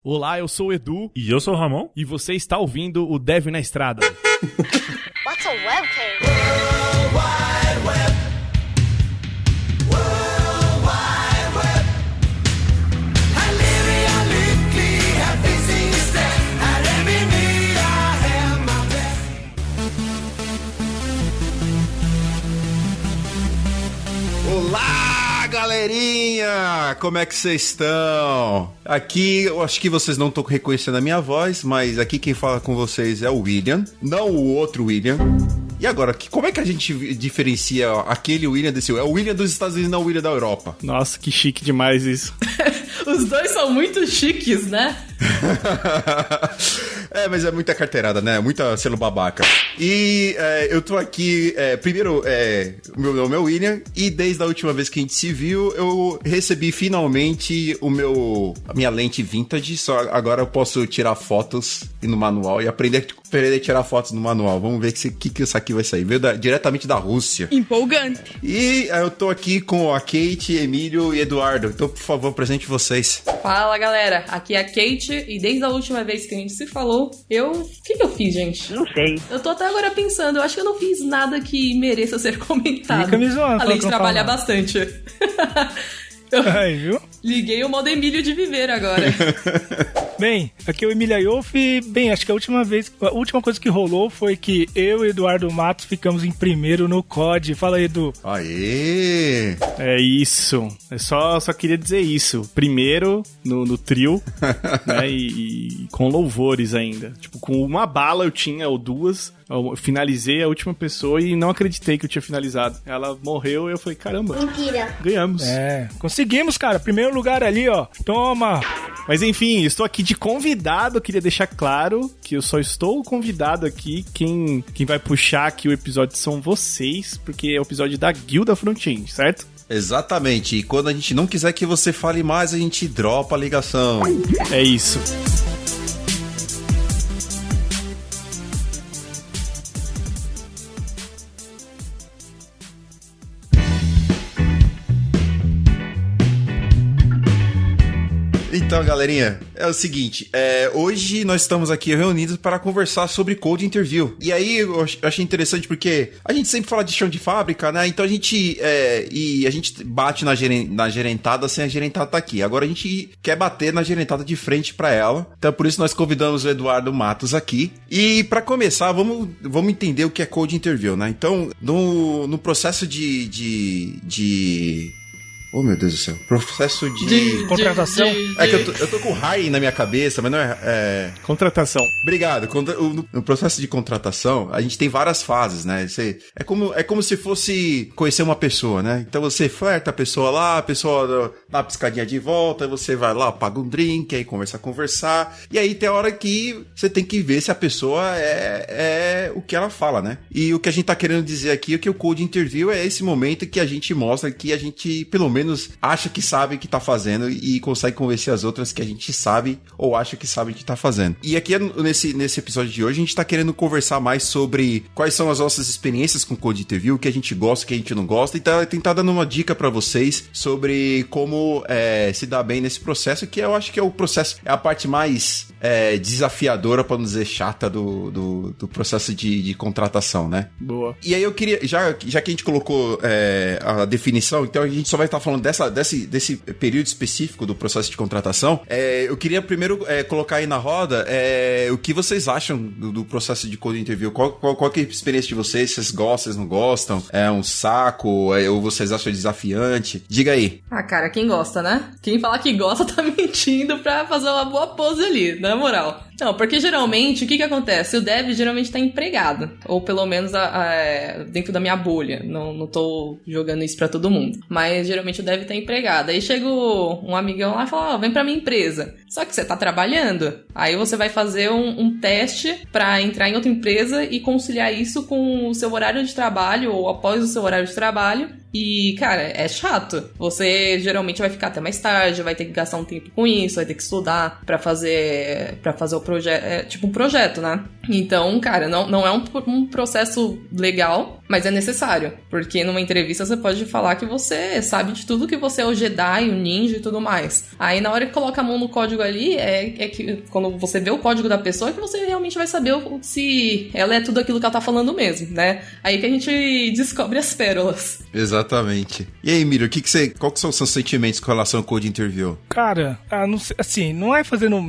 Olá, eu sou o Edu. E eu sou o Ramon. E você está ouvindo o Dev na Estrada. What's a webcam? World Wide Web. World Wide Web. Halleluja, lycklig, här finns ingen stress. Här är vi nya hemmaprätt. Olá, galerinha! Como é que vocês estão? Aqui, eu acho que vocês não estão reconhecendo a minha voz, mas aqui quem fala com vocês é o William, não o outro William. E agora, como é que a gente diferencia aquele William desse? É o William dos Estados Unidos, não o William da Europa. Nossa, que chique demais isso. Os dois são muito chiques, né? É, mas é muita carteirada, né? Muita selo babaca. E eu tô aqui, primeiro, meu nome é William, e desde a última vez que a gente se viu, eu recebi finalmente a minha lente vintage, só agora eu posso tirar fotos no manual e aprender a tirar fotos no manual. Vamos ver o que isso aqui vai sair. Veio diretamente da Rússia. Empolgante. E eu tô aqui com a Kate, Emílio e Eduardo. Então, por favor, apresente vocês. Fala, galera. Aqui é a Kate e desde a última vez que a gente se falou, o que eu fiz, gente? Não sei. Eu tô até agora pensando, eu acho que eu não fiz nada que mereça ser comentado. Fica me zoando, além de trabalhar bastante. Aí, viu? Liguei o modo Emílio de viver agora. Bem, aqui é o Emílio Ayof e, bem, acho que a última coisa que rolou foi que eu e Eduardo Matos ficamos em primeiro no COD. Fala aí, Edu. Aê! É isso. Eu só queria dizer isso. Primeiro no trio, né? E com louvores ainda. Tipo, com uma bala eu tinha, ou duas. Eu finalizei a última pessoa e não acreditei que eu tinha finalizado. Ela morreu e eu falei, caramba. Mentira. Ganhamos. Conseguimos, cara. Primeiro lugar ali, ó. Toma! Mas enfim, estou aqui de convidado. Queria deixar claro que eu só estou convidado aqui. Quem vai puxar aqui o episódio são vocês, porque é o episódio da Guilda Front-End, certo? Exatamente. E quando a gente não quiser que você fale mais, a gente dropa a ligação. É isso. Então, galerinha, é o seguinte, hoje nós estamos aqui reunidos para conversar sobre Code Interview. E aí eu achei interessante porque a gente sempre fala de chão de fábrica, né? Então a gente bate na gerentada sem a gerentada estar aqui. Agora a gente quer bater na gerentada de frente para ela. Então por isso nós convidamos o Eduardo Matos aqui. E para começar, vamos entender o que é Code Interview, né? Então, no processo oh, meu Deus do céu. Processo de contratação. É que eu tô com hiring na minha cabeça, mas não é... Contratação. Obrigado. No processo de contratação, a gente tem várias fases, né? É como se fosse conhecer uma pessoa, né? Então você flerta a pessoa lá, a pessoa dá uma piscadinha de volta, você vai lá, paga um drink, aí começa a conversar. E aí tem a hora que você tem que ver se a pessoa é o que ela fala, né? E o que a gente tá querendo dizer aqui é que o Code Interview é esse momento que a gente mostra que a gente, pelo menos, acha que sabe o que tá fazendo e consegue convencer as outras que a gente sabe ou acha que sabe o que tá fazendo. E aqui nesse episódio de hoje a gente tá querendo conversar mais sobre quais são as nossas experiências com Code Interview, o que a gente gosta, o que a gente não gosta, e tentar dando uma dica pra vocês sobre como se dar bem nesse processo, que eu acho que o processo é a parte mais desafiadora, pra não dizer chata, do processo de contratação, né? Boa. E aí eu queria, já que a gente colocou a definição, então a gente só vai estar falando desse período específico do processo de contratação. Eu queria primeiro colocar aí na roda o que vocês acham do processo de Code Interview. Qual que é a experiência de vocês? Vocês gostam, vocês não gostam? É um saco? Ou vocês acham desafiante? Diga aí. Ah, cara, quem gosta, né? Quem fala que gosta tá mentindo pra fazer uma boa pose ali, na moral. Não, porque geralmente, o que acontece? O dev geralmente tá empregado. Ou pelo menos dentro da minha bolha. Não tô jogando isso pra todo mundo. Mas geralmente o dev tá empregado. Aí chega um amigão lá e fala, vem pra minha empresa. Só que você tá trabalhando. Aí você vai fazer um teste pra entrar em outra empresa e conciliar isso com o seu horário de trabalho ou após o seu horário de trabalho. E, cara, é chato. Você geralmente vai ficar até mais tarde, vai ter que gastar um tempo com isso, vai ter que estudar pra fazer o projeto. É tipo um projeto, né? Então, cara, não é um processo legal. Mas é necessário, porque numa entrevista você pode falar que você sabe de tudo, que você é o Jedi, o ninja e tudo mais. Aí na hora que coloca a mão no código ali, é que quando você vê o código da pessoa, é que você realmente vai saber se ela é tudo aquilo que ela tá falando mesmo, né? Aí que a gente descobre as pérolas. Exatamente. E aí, Miro, qual que são os seus sentimentos com relação ao Code Interview? Cara, não sei, assim, não é fazendo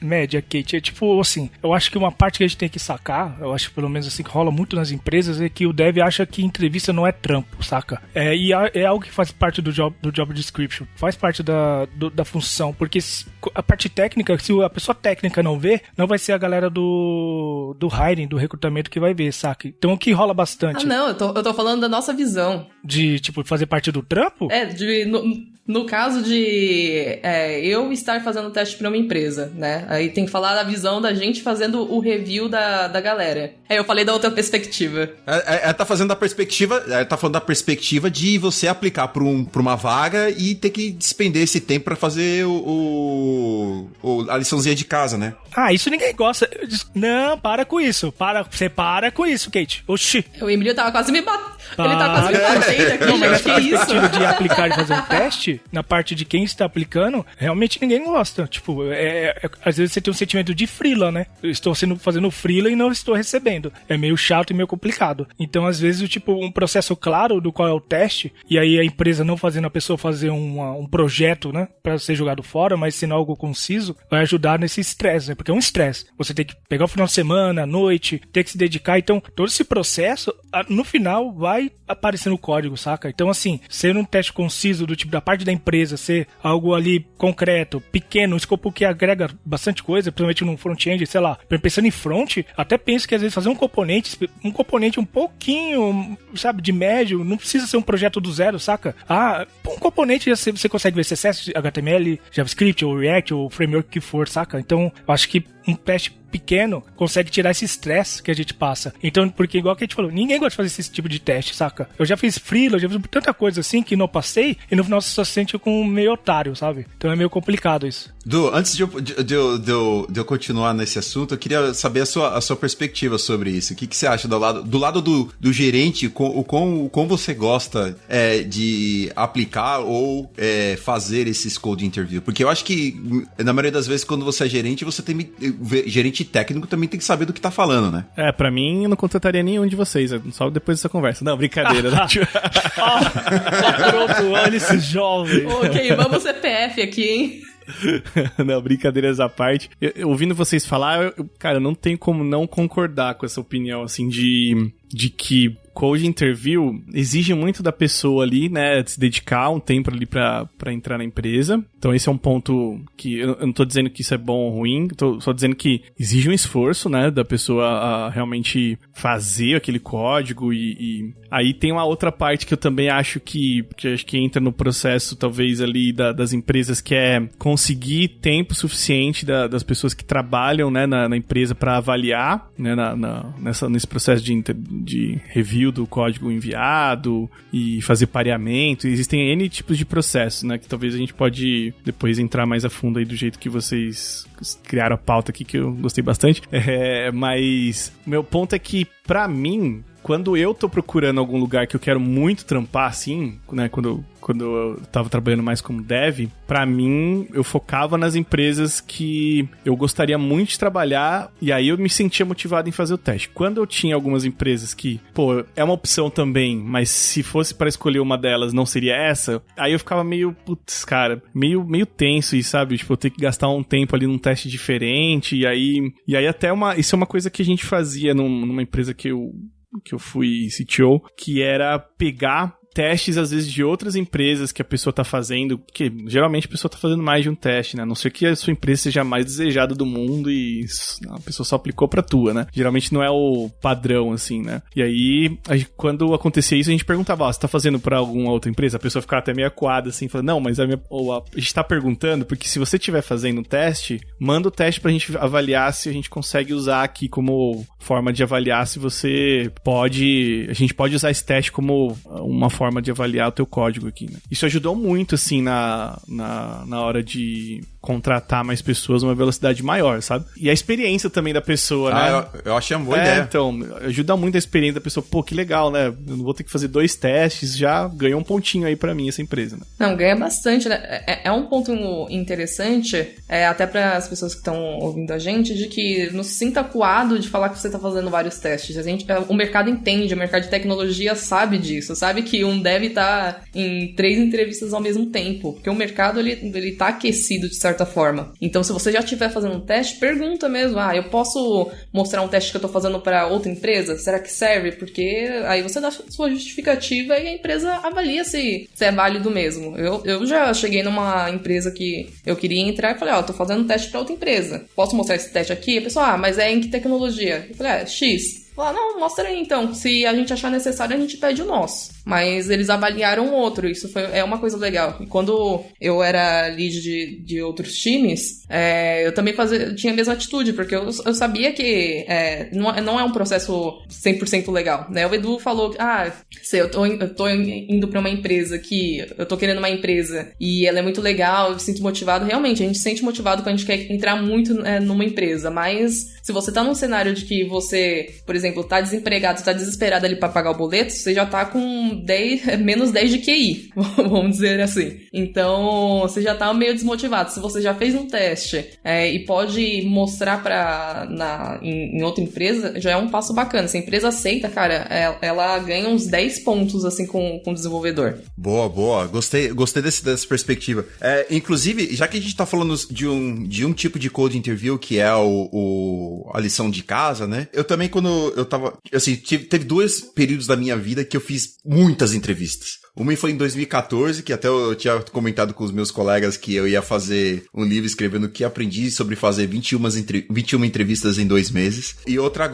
média, Kate, é tipo, assim, eu acho que uma parte que a gente tem que sacar, eu acho pelo menos assim, que rola muito nas empresas, é que o dev acha que entrevista não é trampo, saca? E é algo que faz parte do job description, faz parte da função, porque a parte técnica, se a pessoa técnica não vê, não vai ser a galera do hiring, do recrutamento que vai ver, saca? Então o que rola bastante... não, eu tô falando da nossa visão. De, tipo, fazer parte do trampo? No caso de eu estar fazendo teste pra uma empresa, né? Aí tem que falar da visão da gente fazendo o review da galera. Aí eu falei da outra perspectiva. Tá fazendo tá falando da perspectiva de você aplicar pra uma vaga e ter que despender esse tempo pra fazer a liçãozinha de casa, né? Isso ninguém gosta. Não, para com isso. Você para com isso, Kate. Oxi. O Emílio tava quase me batendo. Ele tá quase me batendo aqui, não, mas gente, que isso? De aplicar e fazer um teste, na parte de quem está aplicando, realmente ninguém gosta. Tipo, às vezes você tem um sentimento de freela, né? Eu estou fazendo freela e não estou recebendo. É meio chato e meio complicado. Então, às vezes, um processo claro do qual é o teste, e aí a empresa não fazendo a pessoa fazer um projeto, né? Pra ser jogado fora, mas sendo algo conciso, vai ajudar nesse estresse, né? Porque é um estresse. Você tem que pegar o final de semana, à noite, ter que se dedicar. Então, todo esse processo, no final, vai aparecer no código, saca? Então, assim, ser um teste conciso do tipo da parte da empresa, ser algo ali concreto, pequeno, um escopo que agrega bastante coisa, principalmente no front-end, sei lá. Pensando em front, até penso que às vezes fazer um componente um pouquinho, sabe, de médio, não precisa ser um projeto do zero, saca? Um componente você consegue ver CSS, HTML, JavaScript, ou React, ou framework que for, saca? Então, eu acho que um teste pequeno consegue tirar esse estresse que a gente passa. Então, porque igual que a gente falou, ninguém gosta de fazer esse tipo de teste, saca? Eu já fiz freela, já fiz tanta coisa assim que não passei e no final você só se sente com um meio otário, sabe? Então é meio complicado isso. Du, antes de eu continuar nesse assunto, eu queria saber a sua perspectiva sobre isso. O que você acha do lado do gerente, o quão você gosta de aplicar ou fazer esses code interview? Porque eu acho que, na maioria das vezes, quando você é gerente, você tem gerente técnico também tem que saber do que tá falando, né? Pra mim, eu não contrataria nenhum de vocês, só depois dessa conversa. Não, brincadeira. Né? Pronto, olha esse jovem. Ok, vamos CPF aqui, hein? Não, brincadeiras à parte. Ouvindo vocês falar, cara, não tem como não concordar com essa opinião, assim, de que Code Interview exige muito da pessoa ali, né, de se dedicar um tempo ali pra entrar na empresa. Então esse é um ponto que eu não tô dizendo que isso é bom ou ruim, tô só dizendo que exige um esforço, né, da pessoa a realmente fazer aquele código e aí tem uma outra parte que eu também acho que entra no processo talvez ali das empresas, que é conseguir tempo suficiente das pessoas que trabalham, né, na empresa para avaliar, né, nesse processo de review do código enviado e fazer pareamento. Existem N tipos de processos, né, que talvez a gente pode depois entrar mais a fundo aí do jeito que vocês criaram a pauta aqui, que eu gostei bastante. Mas meu ponto é que, pra mim, quando eu tô procurando algum lugar que eu quero muito trampar, assim, né, quando eu tava trabalhando mais como dev, pra mim, eu focava nas empresas que eu gostaria muito de trabalhar, e aí eu me sentia motivado em fazer o teste. Quando eu tinha algumas empresas que, pô, é uma opção também, mas se fosse pra escolher uma delas, não seria essa, aí eu ficava meio, putz, cara, meio tenso, e sabe, tipo, eu ter que gastar um tempo ali num teste diferente, e aí até isso é uma coisa que a gente fazia numa empresa que eu fui CTO, que era pegar testes, às vezes, de outras empresas que a pessoa tá fazendo, porque geralmente a pessoa tá fazendo mais de um teste, né? A não ser que a sua empresa seja a mais desejada do mundo e a pessoa só aplicou pra tua, né? Geralmente não é o padrão, assim, né? E aí, quando acontecia isso, a gente perguntava, você tá fazendo pra alguma outra empresa? A pessoa ficava até meio acuada, assim, falando, não, mas a gente tá perguntando, porque se você estiver fazendo um teste, manda o teste pra gente avaliar se a gente consegue usar aqui como forma de avaliar se você a gente pode usar esse teste como uma forma de avaliar o teu código aqui, né? Isso ajudou muito, assim, na hora de contratar mais pessoas numa velocidade maior, sabe? E a experiência também da pessoa, né? Eu achei uma boa ideia. Então, ajuda muito a experiência da pessoa. Pô, que legal, né? Eu não vou ter que fazer 2 testes, já ganhou um pontinho aí pra mim essa empresa, né? Não, ganha bastante, né? É um ponto interessante, até para as pessoas que estão ouvindo a gente, de que não se sinta acuado de falar que você tá fazendo vários testes. O mercado entende, o mercado de tecnologia sabe disso, sabe que um dev tá em 3 entrevistas ao mesmo tempo, porque o mercado, ele tá aquecido de certa forma. Então, se você já estiver fazendo um teste, pergunta mesmo, eu posso mostrar um teste que eu tô fazendo para outra empresa? Será que serve? Porque aí você dá sua justificativa e a empresa avalia se é válido mesmo. Eu já cheguei numa empresa que eu queria entrar e falei, tô fazendo um teste para outra empresa. Posso mostrar esse teste aqui? A pessoa, mas é em que tecnologia? Eu falei, X. Não, mostra aí então. Se a gente achar necessário, a gente pede o nosso. Mas eles avaliaram outro. Isso é uma coisa legal. E quando eu era lead de outros times, eu também tinha a mesma atitude, porque eu sabia que não é um processo 100% legal, né? O Edu falou, se eu tô indo pra uma empresa que eu tô querendo uma empresa e ela é muito legal, eu me sinto motivado. Realmente, a gente se sente motivado quando a gente quer entrar muito numa empresa, mas se você tá num cenário de que você, por exemplo, tá desempregado, tá desesperado ali pra pagar o boleto, você já tá com menos 10 de QI, vamos dizer assim. Então, você já tá meio desmotivado. Se você já fez um teste e pode mostrar em outra empresa, já é um passo bacana. Se a empresa aceita, cara, ela ganha uns 10 pontos, assim, com o desenvolvedor. Boa. Gostei dessa perspectiva. Inclusive, já que a gente tá falando de um tipo de code interview, que é a lição de casa, né? Eu também, quando eu tava... Assim, teve 2 períodos da minha vida que eu fiz muitas entrevistas. Uma foi em 2014, que até eu tinha comentado com os meus colegas que eu ia fazer um livro escrevendo o que aprendi sobre fazer 21 entrevistas em 2 meses. E outra,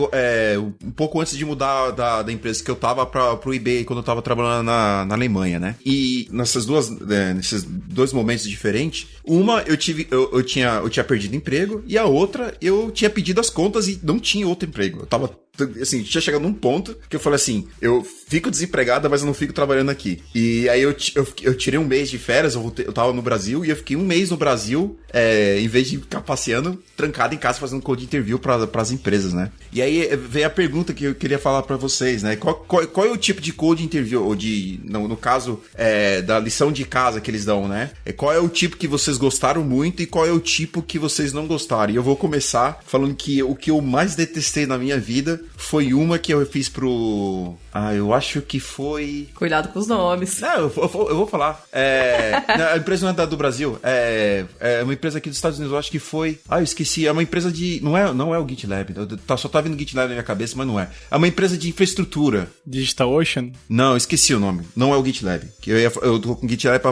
um pouco antes de mudar da empresa que eu tava pro eBay, quando eu tava trabalhando na Alemanha, né? E nesses 2 momentos diferentes, uma eu tinha perdido emprego, e a outra eu tinha pedido as contas e não tinha outro emprego. Eu tava... Assim, tinha chegado num ponto que eu falei assim, eu fico desempregada, mas eu não fico trabalhando aqui. E aí eu tirei um mês de férias, eu tava no Brasil, e eu fiquei um mês no Brasil, em vez de ficar passeando, trancado em casa, fazendo code interview pras empresas, né? E aí veio a pergunta que eu queria falar pra vocês, né? Qual é o tipo de code interview, ou no caso, da lição de casa que eles dão, né? Qual é o tipo que vocês gostaram muito e qual é o tipo que vocês não gostaram? E eu vou começar falando que o que eu mais detestei na minha vida foi uma que eu fiz pro... eu acho que foi... Cuidado com os nomes. Não, eu vou falar. A empresa não é do Brasil. É uma empresa aqui dos Estados Unidos. Eu acho que foi... eu esqueci. É uma empresa de... Não é o GitLab. Só tá vindo GitLab na minha cabeça, mas não é. É uma empresa de infraestrutura. DigitalOcean? Não, eu esqueci o nome. Não é o GitLab. Eu tô com o GitLab pra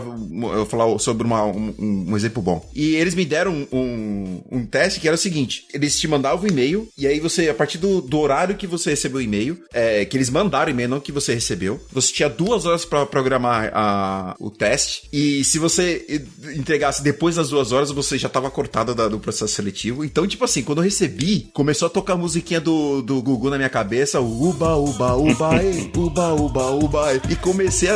eu falar sobre um exemplo bom. E eles me deram um teste que era o seguinte. Eles te mandavam um e-mail, e aí você, a partir do horário que você recebeu o e-mail, que eles mandaram o e-mail, não que você recebeu, você tinha 2 horas pra programar o teste, e se você entregasse depois das 2 horas, você já tava cortado do processo seletivo. Então, tipo assim, quando eu recebi, começou a tocar a musiquinha do Gugu na minha cabeça, uba, uba, uba, ei, uba, uba, uba, e comecei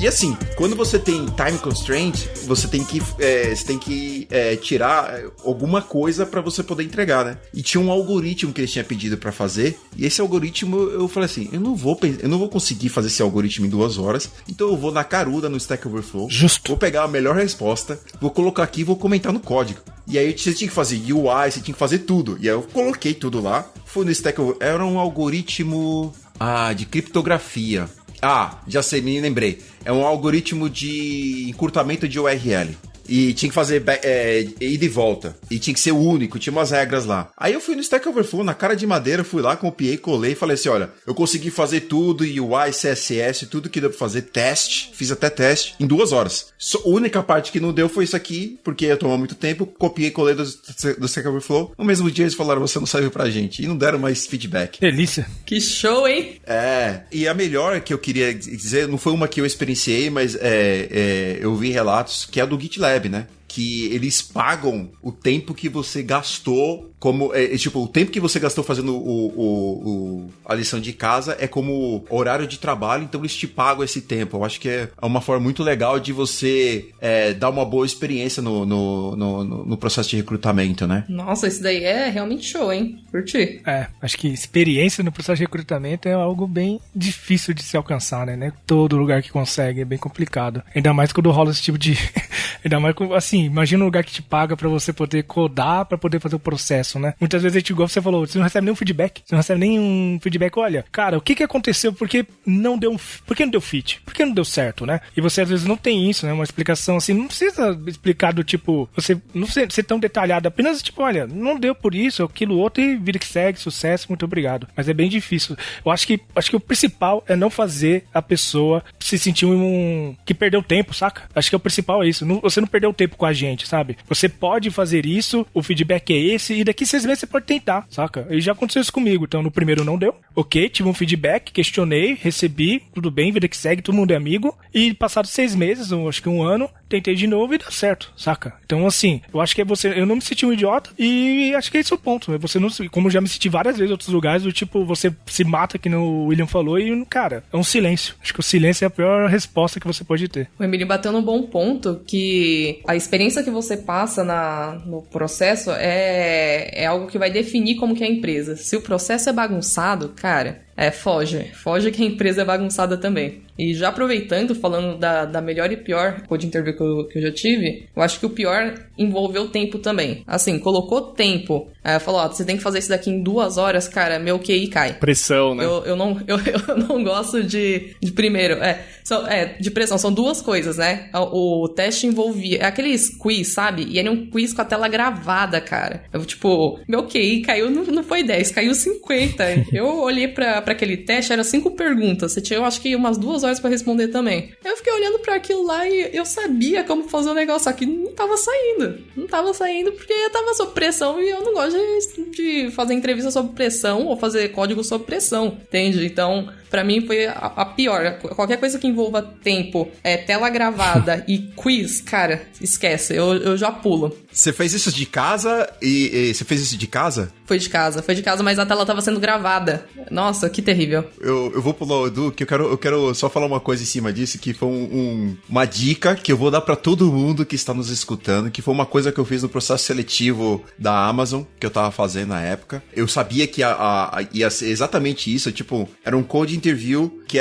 e assim, quando você tem time constraint, você tem que tirar alguma coisa pra você poder entregar, né? E tinha um algoritmo que eles tinham pedido pra fazer, e esse algoritmo, eu falei assim, eu não vou conseguir fazer esse algoritmo em 2 horas, então eu vou na caruda no Stack Overflow, vou pegar a melhor resposta, vou colocar aqui e vou comentar no código. E aí você tinha que fazer UI, você tinha que fazer tudo. E aí eu coloquei tudo lá, fui no Stack Overflow, era um algoritmo de criptografia. Já sei, me lembrei. É um algoritmo de encurtamento de URL. E tinha que fazer ida e volta. E tinha que ser único, tinha umas regras lá. Aí eu fui no Stack Overflow, na cara de madeira, fui lá, copiei, colei e falei assim, olha, eu consegui fazer tudo, UI, CSS, tudo que deu pra fazer, teste, fiz até teste, em 2 horas. A única parte que não deu foi isso aqui, porque ia tomar muito tempo, copiei, colei do Stack Overflow. No mesmo dia eles falaram, você não saiu pra gente. E não deram mais feedback. Delícia. Que show, hein? E a melhor que eu queria dizer, não foi uma que eu experienciei, mas eu vi relatos, que é a do GitLab, né? que eles pagam o tempo que você gastou como... tipo, o tempo que você gastou fazendo a lição de casa é como horário de trabalho, então eles te pagam esse tempo. Eu acho que é uma forma muito legal de você dar uma boa experiência no processo de recrutamento, né? Nossa, isso daí é realmente show, hein? Curti. Acho que experiência no processo de recrutamento é algo bem difícil de se alcançar, né? Não é todo lugar que consegue, é bem complicado. Ainda mais quando rola esse tipo de... Ainda mais, assim, imagina um lugar que te paga pra você poder codar, pra poder fazer o processo, né? Muitas vezes a gente, igual você falou, você não recebe nenhum feedback. Você não recebe nenhum feedback. Olha, cara, o que aconteceu? Por que não deu fit? Por que não deu certo, né? E você às vezes não tem isso, né? Uma explicação assim, não precisa explicar do tipo, você não ser tão detalhado, apenas tipo, olha, não deu por isso, aquilo outro e vida que segue, sucesso, muito obrigado. Mas é bem difícil. Eu acho que o principal é não fazer a pessoa se sentir que perdeu tempo, saca? Acho que o principal é isso. Você não perdeu tempo com a gente, sabe? Você pode fazer isso, o feedback é esse, e daqui 6 meses você pode tentar, saca? E já aconteceu isso comigo. Então, no primeiro não deu. Ok, tive um feedback, questionei, recebi, tudo bem, vida que segue, todo mundo é amigo. E passados 6 meses, ou acho que 1 ano, tentei de novo e deu certo, saca? Então, assim, eu acho que eu não me senti um idiota e acho que esse é o ponto. Você não, como eu já me senti várias vezes em outros lugares, do tipo, você se mata, que o William falou, e, cara, é um silêncio. Acho que o silêncio é a pior resposta que você pode ter. O Emílio bateu num bom ponto, que a experiência que você passa no processo é algo que vai definir como que é a empresa. Se o processo é bagunçado, cara, foge que a empresa é bagunçada também. E já aproveitando, falando da melhor e pior code interview que eu já tive, eu acho que o pior envolveu tempo também. Assim, colocou tempo, falou, você tem que fazer isso daqui em 2 horas, cara, meu QI cai. Pressão, né? Eu não gosto de primeiro, de pressão, são 2 coisas, né? O teste envolvia, aqueles quiz, sabe? E era um quiz com a tela gravada, cara. Tipo, meu QI caiu, não foi 10, caiu 50. Eu olhei pra aquele teste, eram 5 perguntas, você tinha, eu acho que umas 2 horas pra responder também. Eu fiquei olhando pra aquilo lá e eu sabia como fazer o negócio, só que não tava saindo porque eu tava sob pressão e eu não gosto de fazer entrevista sob pressão ou fazer código sob pressão, entende? Então, pra mim foi a pior. Qualquer coisa que envolva tempo, tela gravada e quiz, cara, esquece, eu já pulo. Você fez isso de casa e você fez isso de casa? Foi de casa, mas a tela tava sendo gravada. Nossa, que terrível. Eu vou pular o Edu, que eu quero só falar uma coisa em cima disso, que foi uma dica que eu vou dar pra todo mundo que está nos escutando, que foi uma coisa que eu fiz no processo seletivo da Amazon, que eu tava fazendo na época. Eu sabia que ia ser exatamente isso, tipo, era um code interview que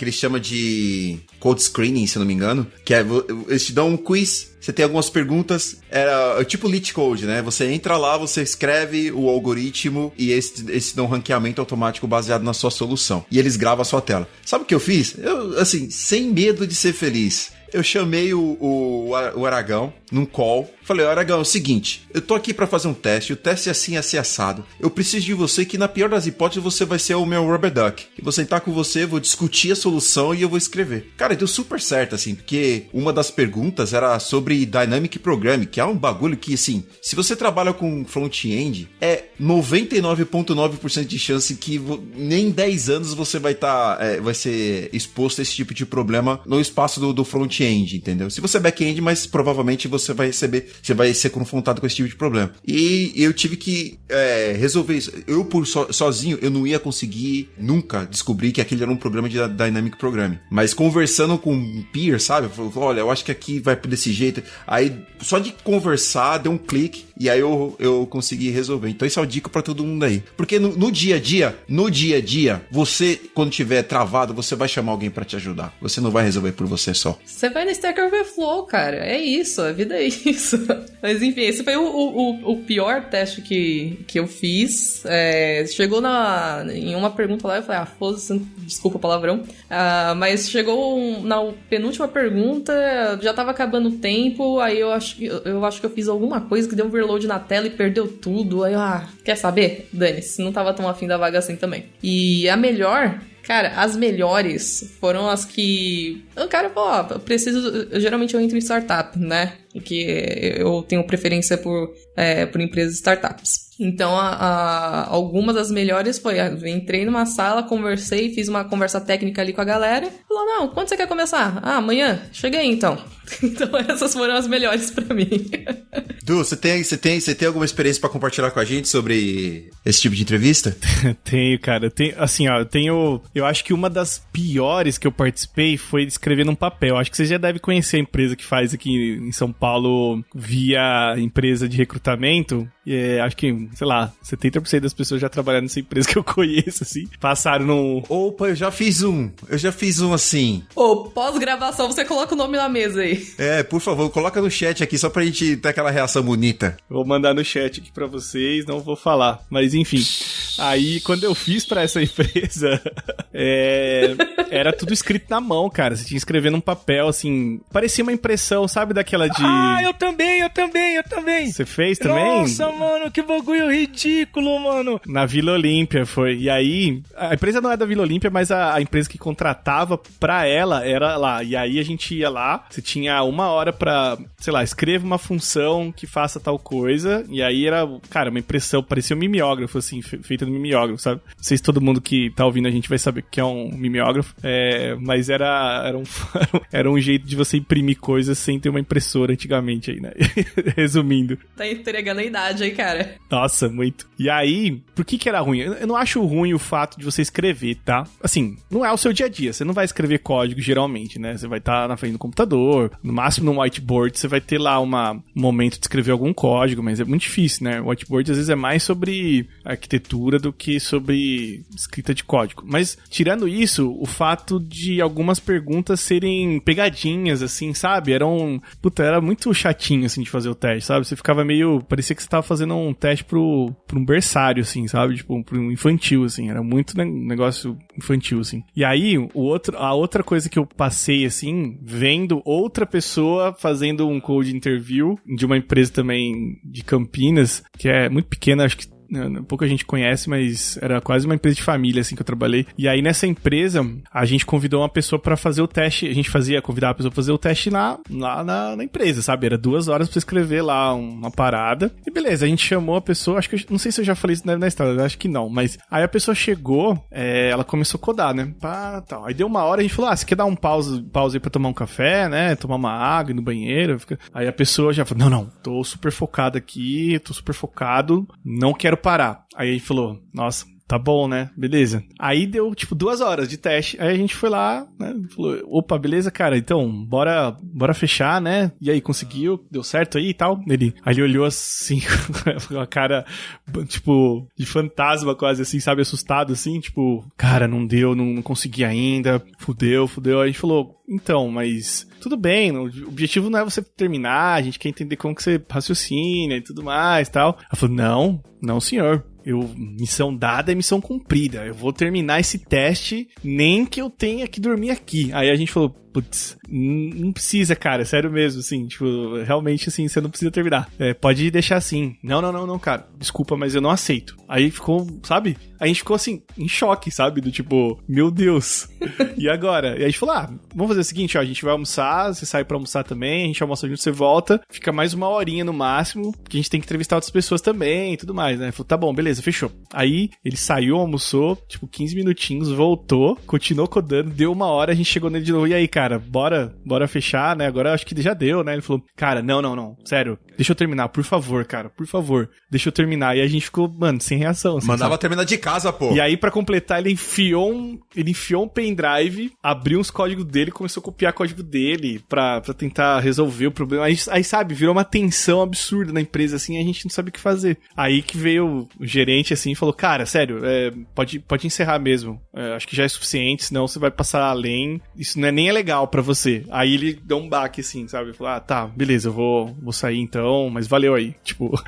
eles chamam de code screening, se eu não me engano, que eles te dão um quiz. Você tem algumas perguntas, era tipo Lit Code, né? Você entra lá, você escreve o algoritmo e eles dão um ranqueamento automático baseado na sua solução. E eles gravam a sua tela. Sabe o que eu fiz? Eu, assim, sem medo de ser feliz, eu chamei o Aragão num call. Falei, Aragão, é o seguinte, eu tô aqui pra fazer um teste, o teste é assim assado. Eu preciso de você que, na pior das hipóteses, você vai ser o meu rubber duck. Eu vou sentar com você, vou discutir a solução e eu vou escrever. Cara, deu super certo, assim, porque uma das perguntas era sobre Dynamic Programming, que é um bagulho que, assim, se você trabalha com front-end, é 99,9% de chance que nem 10 anos você vai ser exposto a esse tipo de problema no espaço do front-end, entendeu? Se você é back-end, mas provavelmente você vai ser confrontado com esse tipo de problema. E eu tive que resolver isso. Eu, sozinho, eu não ia conseguir nunca descobrir que aquele era um problema de Dynamic Programming. Mas conversando com um peer, sabe? Falou, olha, eu acho que aqui vai desse jeito. Aí, só de conversar, deu um clique e aí eu consegui resolver. Então, esse é o dica pra todo mundo aí. Porque no dia a dia, você, quando tiver travado, você vai chamar alguém pra te ajudar. Você não vai resolver por você só. Você vai no Stack Overflow, cara. É isso, a vida é isso. Mas enfim, esse foi o pior teste que eu fiz. Chegou em uma pergunta lá, eu falei, foda-se, desculpa o palavrão. Mas chegou na penúltima pergunta, já tava acabando o tempo, aí eu acho que eu fiz alguma coisa que deu overload na tela e perdeu tudo. Aí quer saber? Dane-se, não tava tão afim da vaga assim também. E a melhor... Cara, as melhores foram as que... Cara, geralmente eu entro em startup, né? Porque eu tenho preferência por empresas startups. Então, algumas das melhores foi, eu entrei numa sala, conversei, fiz uma conversa técnica ali com a galera, falou, não, quando você quer começar? Ah, amanhã? Chega aí, então. Então, essas foram as melhores pra mim. Du, você tem alguma experiência pra compartilhar com a gente sobre esse tipo de entrevista? Tenho, cara. Eu acho que uma das piores que eu participei foi escrever num papel. Acho que você já deve conhecer a empresa que faz aqui em São Paulo via empresa de recrutamento. Acho que, sei lá, 70% das pessoas já trabalharam nessa empresa que eu conheço, assim. Passaram no... Opa, eu já fiz um assim. Ô, pós-gravação, você coloca o nome na mesa aí. Por favor, coloca no chat aqui só pra gente ter aquela reação bonita. Vou mandar no chat aqui pra vocês, não vou falar. Mas enfim, aí quando eu fiz pra essa empresa, era tudo escrito na mão, cara. Você tinha que escrever num papel, assim, parecia uma impressão, sabe, daquela de... Ah, eu também. Você fez também? Nossa, mano, que bagulho ridículo, mano. Na Vila Olímpia foi. E aí, a empresa não é da Vila Olímpia, mas a empresa que contratava pra ela era lá. E aí a gente ia lá, você tinha 1 hora pra, sei lá, escreva uma função que faça tal coisa. E aí era, cara, uma impressão, parecia um mimeógrafo, assim, feita no mimeógrafo, sabe? Não sei se todo mundo que tá ouvindo a gente vai saber o que é um mimeógrafo. Mas era um jeito de você imprimir coisas sem ter uma impressora antigamente aí, né? Resumindo. Tá entregando a idade aí, cara. Nossa, muito. E aí, por que era ruim? Eu não acho ruim o fato de você escrever, tá? Assim, não é o seu dia a dia. Você não vai escrever código, geralmente, né? Você vai estar na frente do computador, no máximo no whiteboard, você vai ter lá um momento de escrever algum código, mas é muito difícil, né? O whiteboard, às vezes, é mais sobre arquitetura do que sobre escrita de código. Mas, tirando isso, o fato de algumas perguntas serem pegadinhas, assim, sabe? Era muito chatinho, assim, de fazer o teste, sabe? Você ficava meio... Parecia que você tava fazendo um teste pra um berçário, assim, sabe? Tipo, pra um infantil, assim. Era muito negócio infantil, assim. E aí, a outra coisa que eu passei, assim, vendo outra pessoa fazendo um code interview de uma empresa também de Campinas, que é muito pequena, acho que pouca gente conhece, mas era quase uma empresa de família, assim, que eu trabalhei. E aí, nessa empresa, a gente convidou uma pessoa pra fazer o teste. A gente convidava a pessoa pra fazer o teste lá na empresa, sabe? Era 2 horas pra você escrever lá uma parada. E beleza, a gente chamou a pessoa, acho que não sei se eu já falei isso na história, acho que não, mas aí a pessoa chegou, ela começou a codar, né? Tal. Aí deu 1 hora, a gente falou, você quer dar um pause aí pra tomar um café, né? Tomar uma água, ir no banheiro. Aí a pessoa já falou, não, tô super focado aqui, tô super focado, não quero parar. Aí ele falou, nossa, tá bom, né? Beleza. Aí deu, 2 horas de teste. Aí a gente foi lá, né? Falou, opa, beleza, cara? Então, bora fechar, né? E aí, conseguiu? Deu certo aí e tal? Aí ele olhou assim, com a cara, de fantasma quase, assim, sabe? Assustado, assim, cara, não deu, não consegui ainda. Fudeu. Aí a gente falou, então, mas tudo bem, o objetivo não é você terminar, a gente quer entender como que você raciocina e tudo mais e tal. Ela falou, não, senhor. Missão dada é missão cumprida. Eu vou terminar esse teste, nem que eu tenha que dormir aqui. Aí a gente falou, putz, não precisa, cara, sério mesmo, assim, realmente, assim, você não precisa terminar. Pode deixar assim. Não, cara, desculpa, mas eu não aceito. Aí ficou, sabe? A gente ficou, assim, em choque, sabe? Meu Deus. E agora? E aí a gente falou, vamos fazer o seguinte, a gente vai almoçar, você sai pra almoçar também, a gente almoça junto, você volta, fica mais 1 horinha no máximo, porque a gente tem que entrevistar outras pessoas também e tudo mais, né? Ele falou, tá bom, beleza, fechou. Aí ele saiu, almoçou, 15 minutinhos, voltou, continuou codando, deu 1 hora, a gente chegou nele de novo, e aí, cara, bora fechar, né? Agora acho que já deu, né? Ele falou, cara, não, sério, deixa eu terminar, por favor, cara, por favor, deixa eu terminar. E aí a gente ficou, mano, sem reação. Assim, mandava terminar de casa, pô. E aí, pra completar, ele enfiou um pendrive, abriu uns códigos dele, começou a copiar código dele pra tentar resolver o problema. Aí, sabe, virou uma tensão absurda na empresa, assim, a gente não sabe o que fazer. Aí que veio o gerente, assim, e falou, cara, sério, pode encerrar mesmo. Acho que já é suficiente, senão você vai passar além. Isso nem é legal pra você. Aí ele deu um baque, assim, sabe? Falou, tá, beleza, eu vou sair então, mas valeu aí.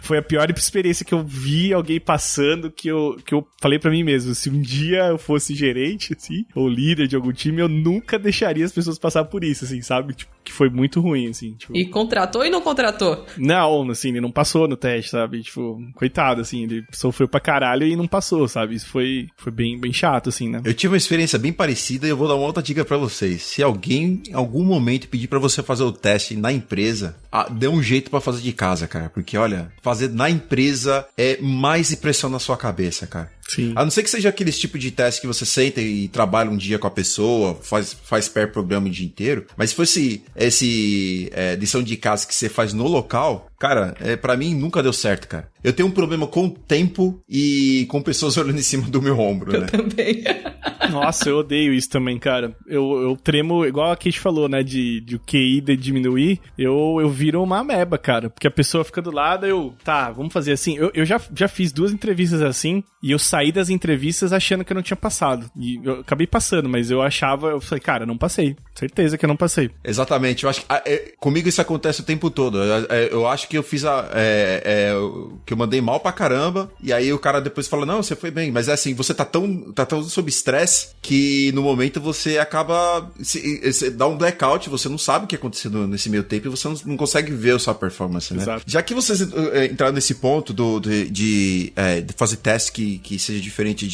Foi a pior experiência que eu vi alguém passando, que eu falei pra mim mesmo, se um dia eu fosse gerente, assim, ou líder de algum time, eu nunca deixaria as pessoas passar por isso, assim, sabe? que foi muito ruim, assim. Tipo, E contratou e não contratou? não, assim, ele não passou no teste, sabe? Tipo, coitado, assim, ele sofreu pra caralho e não passou, sabe? Isso foi bem, bem chato, assim, né? Eu tive uma experiência bem parecida e eu vou dar uma outra dica pra vocês. Se alguém, em algum momento, pedir pra você fazer o teste na empresa, dê um jeito pra fazer de casa, cara. Porque, olha, fazer na empresa é mais pressão na sua cabeça, cara. Sim. A não ser que seja aqueles tipo de teste que você senta e trabalha um dia com a pessoa, faz pair programa o dia inteiro. Mas se fosse lição de casa que você faz no local, cara, pra mim nunca deu certo, cara. Eu tenho um problema com o tempo e com pessoas olhando em cima do meu ombro, né? Eu também. Nossa, eu odeio isso também, cara. Eu tremo, igual a Kate falou, né, de o QI diminuir, eu viro uma ameba, cara. Porque a pessoa fica do lado, tá, vamos fazer assim. Eu já fiz 2 entrevistas assim, e eu saí das entrevistas achando que eu não tinha passado. E eu acabei passando, mas eu falei, cara, não passei. Certeza que eu não passei. Exatamente, eu acho que comigo isso acontece o tempo todo. Eu acho que eu fiz que eu mandei mal pra caramba, e aí o cara depois fala, não, você foi bem, mas é assim, você tá tão sob estresse que no momento você acaba, você dá um blackout, você não sabe o que aconteceu nesse meio tempo e você não consegue ver a sua performance, né? Exato. Já que vocês entraram nesse ponto de fazer teste que seja diferente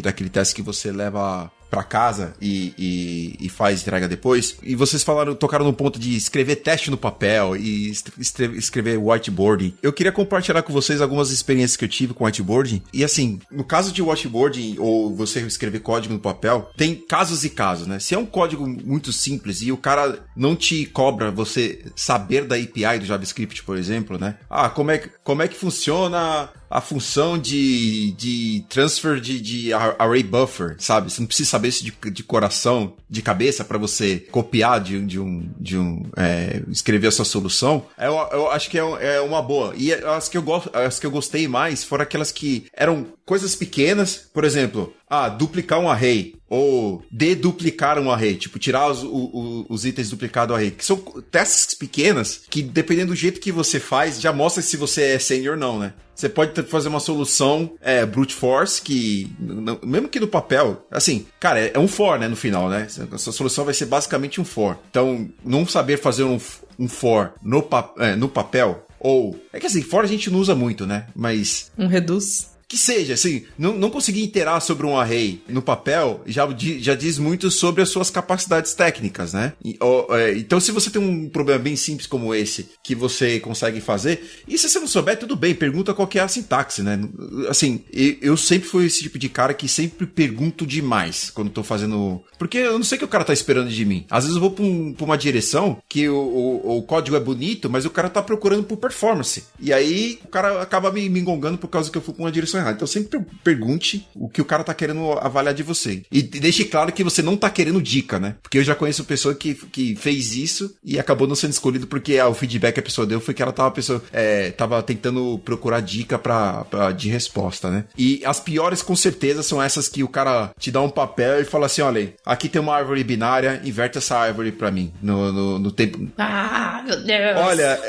daquele teste que você leva pra casa e faz entrega depois. E vocês tocaram no ponto de escrever teste no papel e escrever whiteboarding. Eu queria compartilhar com vocês algumas experiências que eu tive com whiteboarding. E assim, no caso de whiteboarding ou você escrever código no papel, tem casos e casos, né? Se é um código muito simples e o cara não te cobra você saber da API do JavaScript, por exemplo, né? Como é que funciona a função de transfer de array buffer, sabe? Você não precisa saber isso de coração, de cabeça, para você copiar escrever a sua solução. Eu acho que é uma boa. E as que eu gostei mais foram aquelas que eram coisas pequenas, por exemplo, duplicar um array, ou deduplicar um array, tipo, tirar os itens duplicados do array, que são tasks pequenas, que dependendo do jeito que você faz, já mostra se você é sênior ou não, né? Você pode fazer uma solução brute force, que, mesmo que no papel, assim, cara, é um for, né, no final, né? A sua solução vai ser basicamente um for. Então, não saber fazer um for no papel, ou... É que assim, for a gente não usa muito, né? Mas... Um reduz. Que seja, assim, não conseguir iterar sobre um array no papel já diz muito sobre as suas capacidades técnicas, né? Então, se você tem um problema bem simples como esse, que você consegue fazer, e se você não souber, tudo bem, pergunta qual que é a sintaxe, né? Assim, eu sempre fui esse tipo de cara que sempre pergunto demais quando tô fazendo... Porque eu não sei o que o cara tá esperando de mim. Às vezes eu vou pra uma direção que o código é bonito, mas o cara tá procurando por performance. E aí, o cara acaba me engongando por causa que eu fui pra uma direção errada. Então sempre pergunte o que o cara tá querendo avaliar de você. E deixe claro que você não tá querendo dica, né? Porque eu já conheço pessoa que fez isso e acabou não sendo escolhido porque o feedback que a pessoa deu foi que ela tava tentando procurar dica de resposta, né? E as piores com certeza são essas que o cara te dá um papel e fala assim, olha, aqui tem uma árvore binária, inverte essa árvore pra mim no tempo. Meu Deus. Olha,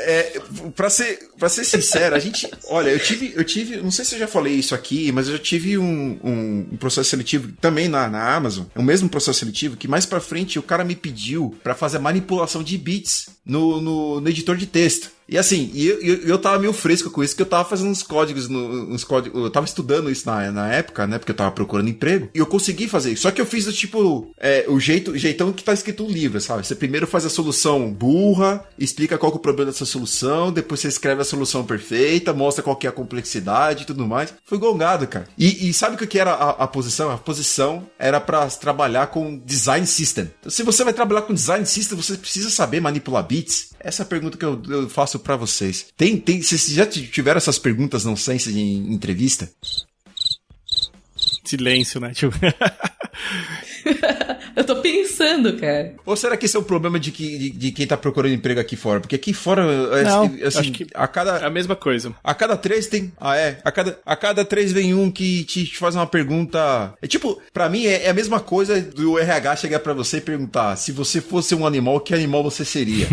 pra ser sincero, eu tive, não sei se eu já falei isso aqui, mas eu já tive um processo seletivo também na Amazon, é o mesmo processo seletivo que mais pra frente o cara me pediu pra fazer manipulação de bits no editor de texto. E assim, eu tava meio fresco com isso, que eu tava fazendo uns códigos, eu tava estudando isso na época, né, porque eu tava procurando emprego, e eu consegui fazer isso. Só que eu fiz o jeitão que tá escrito no livro, sabe? Você primeiro faz a solução burra, explica qual que é o problema dessa solução, depois você escreve a solução perfeita, mostra qual que é a complexidade e tudo mais. Fui gongado, cara. E sabe o que era a posição? A posição era pra trabalhar com design system. Então, se você vai trabalhar com design system, você precisa saber manipular bits. Essa é a pergunta que eu faço pra vocês. Vocês já tiveram essas perguntas nonsense em entrevista? Silêncio, né? Tipo... Eu tô pensando, cara. Ou será que esse é o problema de quem tá procurando emprego aqui fora? Porque aqui fora, Não, assim, acho que é a mesma coisa. A cada 3 tem... A cada 3 vem um que te faz uma pergunta... Pra mim é a mesma coisa do RH chegar pra você e perguntar: se você fosse um animal, que animal você seria?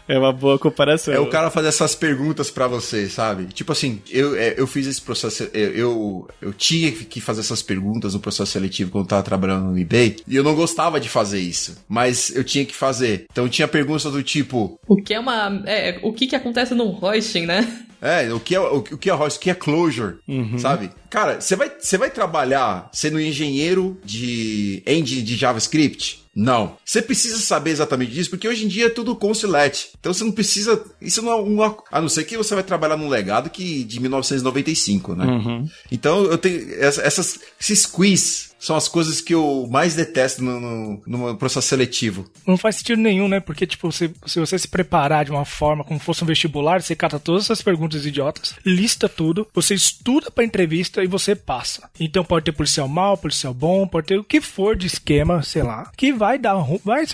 É uma boa comparação. É o cara fazer essas perguntas pra você, sabe? Tipo assim, eu fiz esse processo... Eu tinha que fazer essas perguntas no processo seletivo quando eu tava trabalhando no eBay. E eu não gostava de fazer isso, mas eu tinha que fazer. Então tinha perguntas do tipo... O que é o que acontece no hosting, né? O que é host, o que é closure, sabe? Cara, você vai trabalhar sendo engenheiro de engine de JavaScript? Não. Você precisa saber exatamente disso, porque hoje em dia é tudo consulate. Então você não precisa... Isso não é a não ser que você vai trabalhar num legado de 1995, né? Então eu tenho... Esses quiz são as coisas que eu mais detesto no processo seletivo. Não faz sentido nenhum, né? Porque, tipo, se você se preparar de uma forma como fosse um vestibular, você cata todas essas perguntas idiotas, lista tudo, você estuda pra entrevista e você passa. Então pode ter policial mau, policial bom, pode ter o que for de esquema, sei lá, que você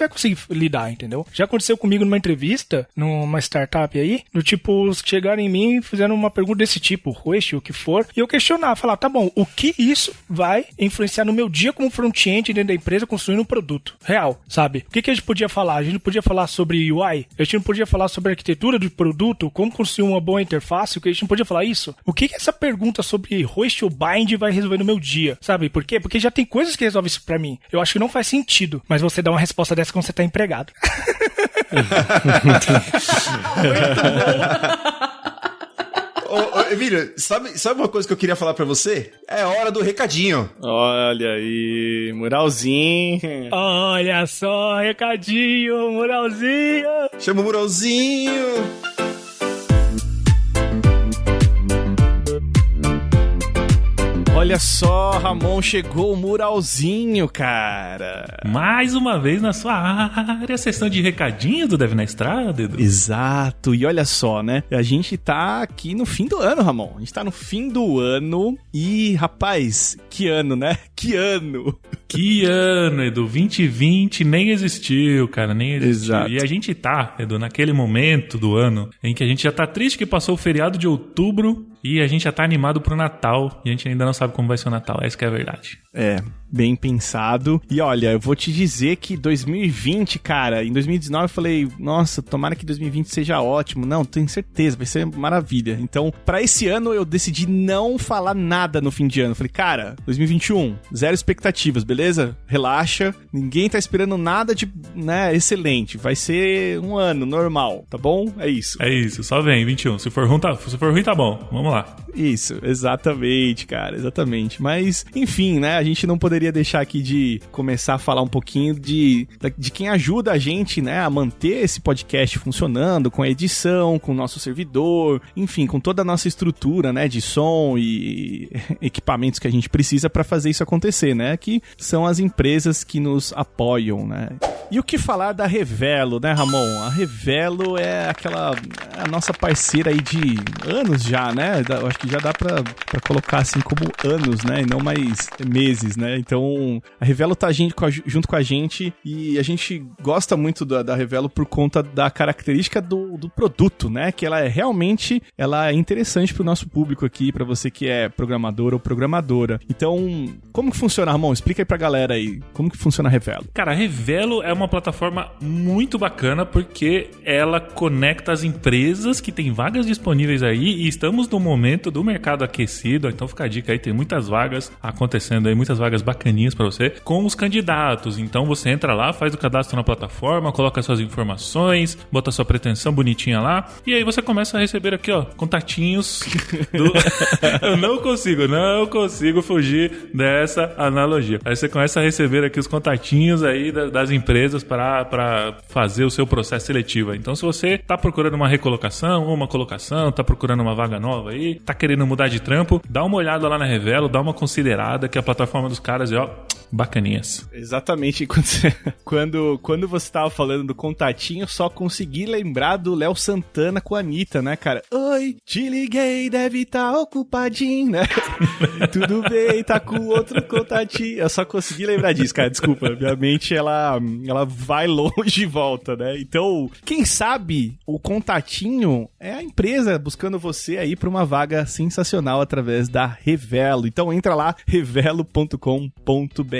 vai conseguir lidar, entendeu? Já aconteceu comigo numa entrevista, numa startup aí, do tipo, chegaram em mim e fizeram uma pergunta desse tipo, o que for, e eu questionar, falar, tá bom, o que isso vai influenciar no meu dia como front-end dentro da empresa construindo um produto real, sabe? O que a gente podia falar? A gente não podia falar sobre UI? A gente não podia falar sobre a arquitetura do produto? Como construir uma boa interface? A gente não podia falar isso? O que essa pergunta sobre host ou bind vai resolver no meu dia? Sabe por quê? Porque já tem coisas que resolvem isso pra mim. Eu acho que não faz sentido, mas você dá uma resposta dessa quando você tá empregado. Ô, Emílio, sabe uma coisa que eu queria falar pra você? É hora do recadinho. Olha aí, muralzinho. Olha só, recadinho, muralzinho. Chama o muralzinho. Olha só, Ramon, chegou o muralzinho, cara. Mais uma vez na sua área, sessão de recadinhos do Dev na Estrada, Edu. Exato, e olha só, né? A gente tá aqui no fim do ano, Ramon. A gente tá no fim do ano e, rapaz, que ano, né? Que ano! Que ano, Edu. 2020 nem existiu, cara, nem existiu. Exato. E a gente tá, Edu, naquele momento do ano em que a gente já tá triste que passou o feriado de outubro e a gente já tá animado pro Natal e a gente ainda não sabe como vai ser o Natal. Essa que é a verdade. É, bem pensado. E olha, eu vou te dizer que 2020, cara, em 2019 eu falei, nossa, tomara que 2020 seja ótimo. Não, tenho certeza, vai ser maravilha. Então, pra esse ano eu decidi não falar nada no fim de ano. Eu falei, cara, 2021, zero expectativas, beleza? Relaxa, ninguém tá esperando nada de, né, excelente. Vai ser um ano normal, tá bom? É isso. É isso, só vem, 21. Se for ruim, tá bom. Vamos lá. Isso, exatamente, cara, exatamente. Mas, enfim, né, a gente não poderia deixar aqui de começar a falar um pouquinho de quem ajuda a gente, né, a manter esse podcast funcionando, com a edição, com o nosso servidor, enfim, com toda a nossa estrutura, né, de som e equipamentos que a gente precisa para fazer isso acontecer, né, que são as empresas que nos apoiam, né. E o que falar da Revelo, né, Ramon? A Revelo é a nossa parceira aí de anos já, né? Eu acho que já dá pra colocar assim como anos, né? E não mais meses, né? Então, a Revelo tá junto com a gente e a gente gosta muito da Revelo por conta da característica do produto, né? Que ela é interessante pro nosso público aqui, pra você que é programador ou programadora. Então, como que funciona, Ramon? Explica aí pra galera aí, como que funciona a Revelo? Cara, a Revelo é uma plataforma muito bacana porque ela conecta as empresas que têm vagas disponíveis aí e estamos no momento do mercado aquecido, então fica a dica aí, tem muitas vagas acontecendo aí, muitas vagas bacaninhas pra você, com os candidatos. Então você entra lá, faz o cadastro na plataforma, coloca suas informações, bota sua pretensão bonitinha lá e aí você começa a receber aqui, ó, contatinhos do... Eu não consigo fugir dessa analogia. Aí você começa a receber aqui os contatinhos aí das empresas para fazer o seu processo seletivo. Então, se você tá procurando uma recolocação ou uma colocação, tá procurando uma vaga nova aí, tá querendo mudar de trampo, dá uma olhada lá na Revelo, dá uma considerada que a plataforma dos caras é, ó, bacaninhas. Exatamente. Quando você tava falando do contatinho, só consegui lembrar do Léo Santana com a Anitta, né, cara? Oi, te liguei, deve estar ocupadinho, né? Tudo bem, tá com outro contatinho. Eu só consegui lembrar disso, cara, desculpa. Minha mente, ela vai longe e volta, né? Então, quem sabe o contatinho é a empresa buscando você aí pra uma vaga sensacional através da Revelo. Então, entra lá, revelo.com.br.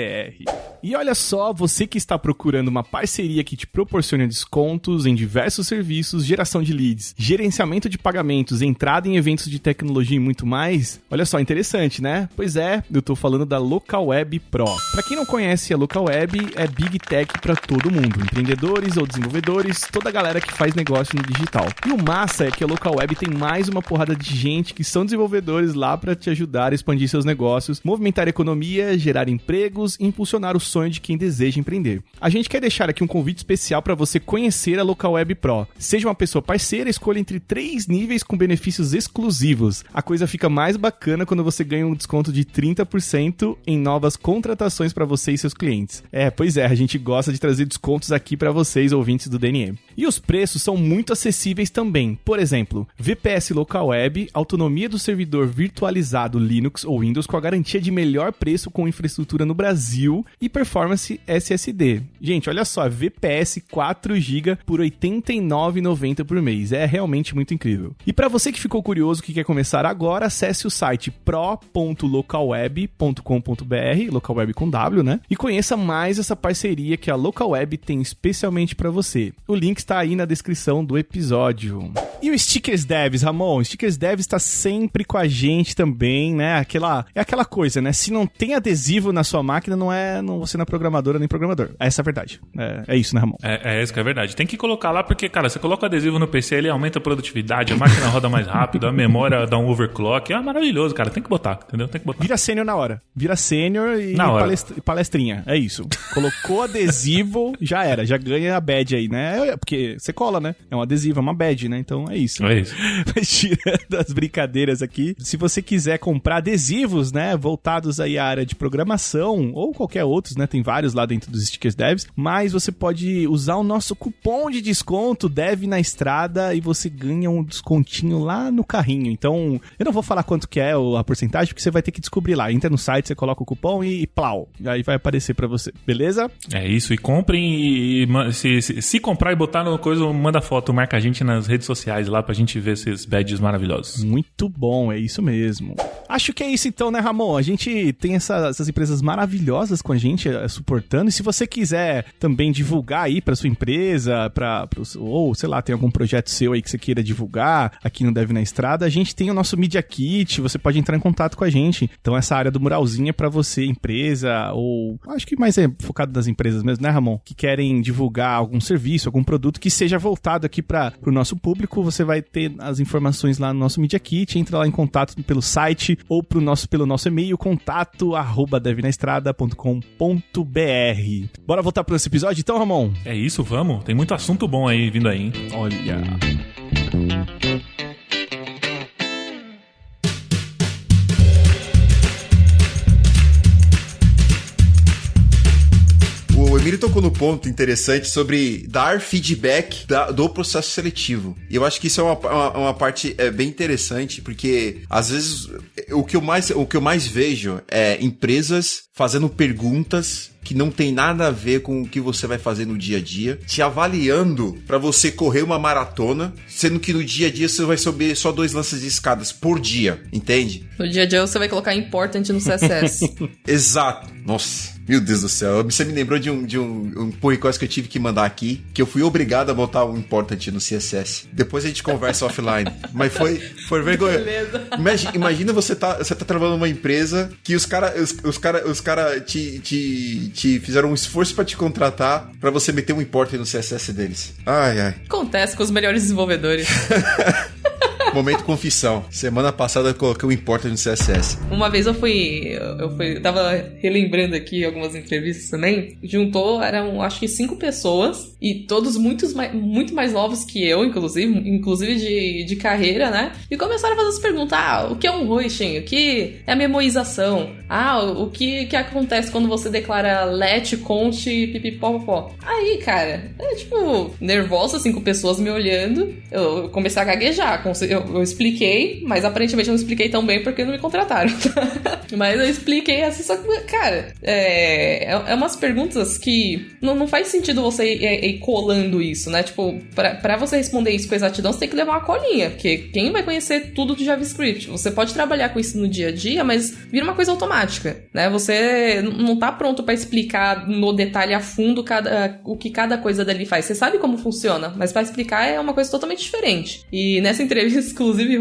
E olha só, você que está procurando uma parceria que te proporcione descontos em diversos serviços, geração de leads, gerenciamento de pagamentos, entrada em eventos de tecnologia e muito mais, olha só, interessante, né? Pois é, eu tô falando da LocalWeb Pro. Pra quem não conhece, a LocalWeb é Big Tech pra todo mundo, empreendedores ou desenvolvedores, toda a galera que faz negócio no digital. E o massa é que a LocalWeb tem mais uma porrada de gente que são desenvolvedores lá pra te ajudar a expandir seus negócios, movimentar a economia, gerar empregos e impulsionar o sonho de quem deseja empreender. A gente quer deixar aqui um convite especial para você conhecer a LocalWeb Pro. Seja uma pessoa parceira, escolha entre 3 níveis com benefícios exclusivos. A coisa fica mais bacana quando você ganha um desconto de 30% em novas contratações para você e seus clientes. Pois é, a gente gosta de trazer descontos aqui para vocês, ouvintes do DNE. E os preços são muito acessíveis também. Por exemplo, VPS LocalWeb, autonomia do servidor virtualizado Linux ou Windows com a garantia de melhor preço com infraestrutura no Brasil e performance SSD. Gente, olha só, VPS 4GB por R$ 89,90 por mês. É realmente muito incrível. E para você que ficou curioso que quer começar agora, acesse o site pro.localweb.com.br, LocalWeb com W, né? E conheça mais essa parceria que a LocalWeb tem especialmente para você. O link está aí na descrição do episódio. E o Stickers Devs, Ramon? O Stickers Devs está sempre com a gente também, né? Aquela coisa, né? Se não tem adesivo na sua máquina, você não é programadora nem programador. Essa é a verdade. É isso, né, Ramon? É isso que é verdade. Tem que colocar lá porque, cara, você coloca o adesivo no PC, ele aumenta a produtividade, a máquina roda mais rápido, a memória dá um overclock. É maravilhoso, cara. Tem que botar, entendeu? Tem que botar. Vira sênior na hora. Vira sênior e palestrinha. É isso. Colocou adesivo, já era. Já ganha a badge aí, né? Porque você cola, né? É um adesivo, é uma badge, né? Então é isso. É isso. Mas tirando as brincadeiras aqui, se você quiser comprar adesivos, né? Voltados aí à área de programação ou qualquer outros, né? Tem vários lá dentro dos Stickers Devs, mas você pode usar o nosso cupom de desconto Dev na Estrada e você ganha um descontinho lá no carrinho. Então, eu não vou falar quanto que é a porcentagem, porque você vai ter que descobrir lá. Entra no site, você coloca o cupom e plau. Aí vai aparecer pra você, beleza? É isso, e comprem e se comprar e botar no coisa, manda foto, marca a gente nas redes sociais lá pra gente ver esses badges maravilhosos. Muito bom, é isso mesmo. Acho que é isso então, né, Ramon? A gente tem essas empresas maravilhosas com a gente suportando, e se você quiser também divulgar aí pra sua empresa, ou sei lá, tem algum projeto seu aí que você queira divulgar aqui no Dev na Estrada, a gente tem o nosso Media Kit, você pode entrar em contato com a gente. Então essa área do muralzinho é pra você, empresa, ou acho que mais é focado nas empresas mesmo, né, Ramon? Que querem divulgar algum serviço, algum produto que seja voltado aqui pro nosso público. Você vai ter as informações lá no nosso Media Kit, entra lá em contato pelo site ou pelo nosso e-mail, contato@devnaestrada.com.br. Bora voltar para esse episódio então, Ramon? É isso, vamos. Tem muito assunto bom aí vindo aí, hein? Olha. O Emílio tocou no ponto interessante sobre dar feedback do processo seletivo. E eu acho que isso é uma parte bem interessante, porque às vezes o que eu mais vejo é empresas fazendo perguntas que não tem nada a ver com o que você vai fazer no dia a dia, te avaliando pra você correr uma maratona, sendo que no dia a dia você vai subir só 2 lances de escadas por dia, entende? No dia a dia você vai colocar important no CSS. Exato. Nossa, meu Deus do céu. Você me lembrou de um pull request que eu tive que mandar aqui, que eu fui obrigado a botar um important no CSS. Depois a gente conversa offline. Mas foi vergonha. Imagina você tá trabalhando numa empresa que os cara te fizeram um esforço pra te contratar pra você meter um import no CSS deles. Ai, ai. Acontece com os melhores desenvolvedores. Momento confissão. Semana passada eu coloquei um import no CSS. Uma vez eu tava relembrando aqui algumas entrevistas também. Juntou, eram acho que 5 pessoas. E todos muito mais novos que eu, inclusive de carreira, né? E começaram a fazer as perguntas. O que é um hosting? O que é a memoização? O que acontece quando você declara let, const, pipipopopó? Aí, cara, nervosa, 5 pessoas me olhando. Eu comecei a gaguejar. eu expliquei, mas aparentemente eu não expliquei tão bem porque não me contrataram. Mas eu expliquei assim, só que, cara, é umas perguntas que não faz sentido você ir colando isso, né? Tipo, pra você responder isso com exatidão, você tem que levar uma colinha, porque quem vai conhecer tudo do JavaScript? Você pode trabalhar com isso no dia a dia, mas vira uma coisa automática, né? Você não tá pronto pra explicar no detalhe a fundo o que cada coisa dali faz. Você sabe como funciona, mas pra explicar é uma coisa totalmente diferente. E nessa entrevista, inclusive,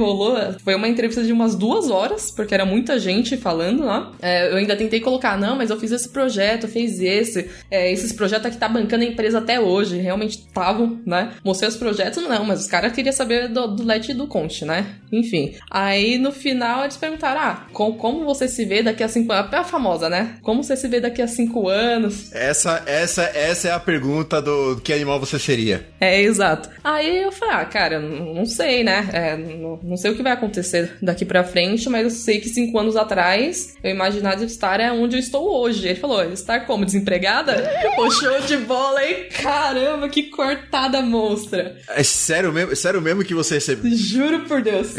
foi uma entrevista de umas 2 horas, porque era muita gente falando lá. Eu ainda tentei colocar, não, mas eu fiz esse projeto, eu fiz esses projetos aqui tá bancando a empresa até hoje, realmente estavam, né? Mostrei os projetos, não, mas os caras queriam saber do Let e do Conte, né? Enfim. Aí, no final, eles perguntaram, como você se vê daqui a 5 anos? A famosa, né? Como você se vê daqui a 5 anos? Essa é a pergunta do que animal você seria. Exato. Aí eu falei, cara, não sei, né? Não sei o que vai acontecer daqui pra frente, mas eu sei que 5 anos atrás eu imaginava estar onde eu estou hoje. Ele falou, estar como? Desempregada? Pô, show de bola, hein? Caramba, que cortada monstra. É sério mesmo que você recebeu? Juro por Deus.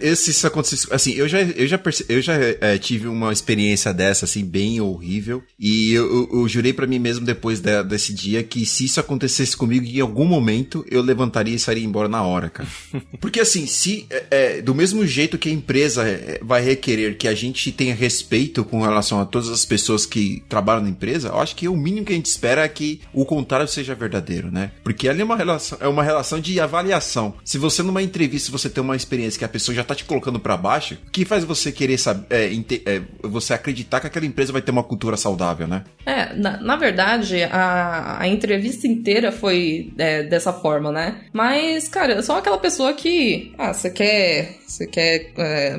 Isso aconteceu, assim, eu já tive uma experiência dessa, assim, bem horrível, e eu jurei pra mim mesmo depois desse dia que se isso acontecesse comigo, em algum momento eu levantaria e sairia embora na hora, cara. Porque assim, se do mesmo jeito que a empresa vai requerer que a gente tenha respeito com relação a todas as pessoas que trabalham na empresa, eu acho que o mínimo que a gente espera é que o contrário seja verdadeiro, né? Porque ali é uma relação de avaliação. Se você numa entrevista você tem uma experiência que a pessoa já tá te colocando pra baixo, o que faz você querer você acreditar que aquela empresa vai ter uma cultura saudável, né? Na verdade, a entrevista inteira foi dessa forma, né? Mas, cara, eu sou aquela pessoa que, você quer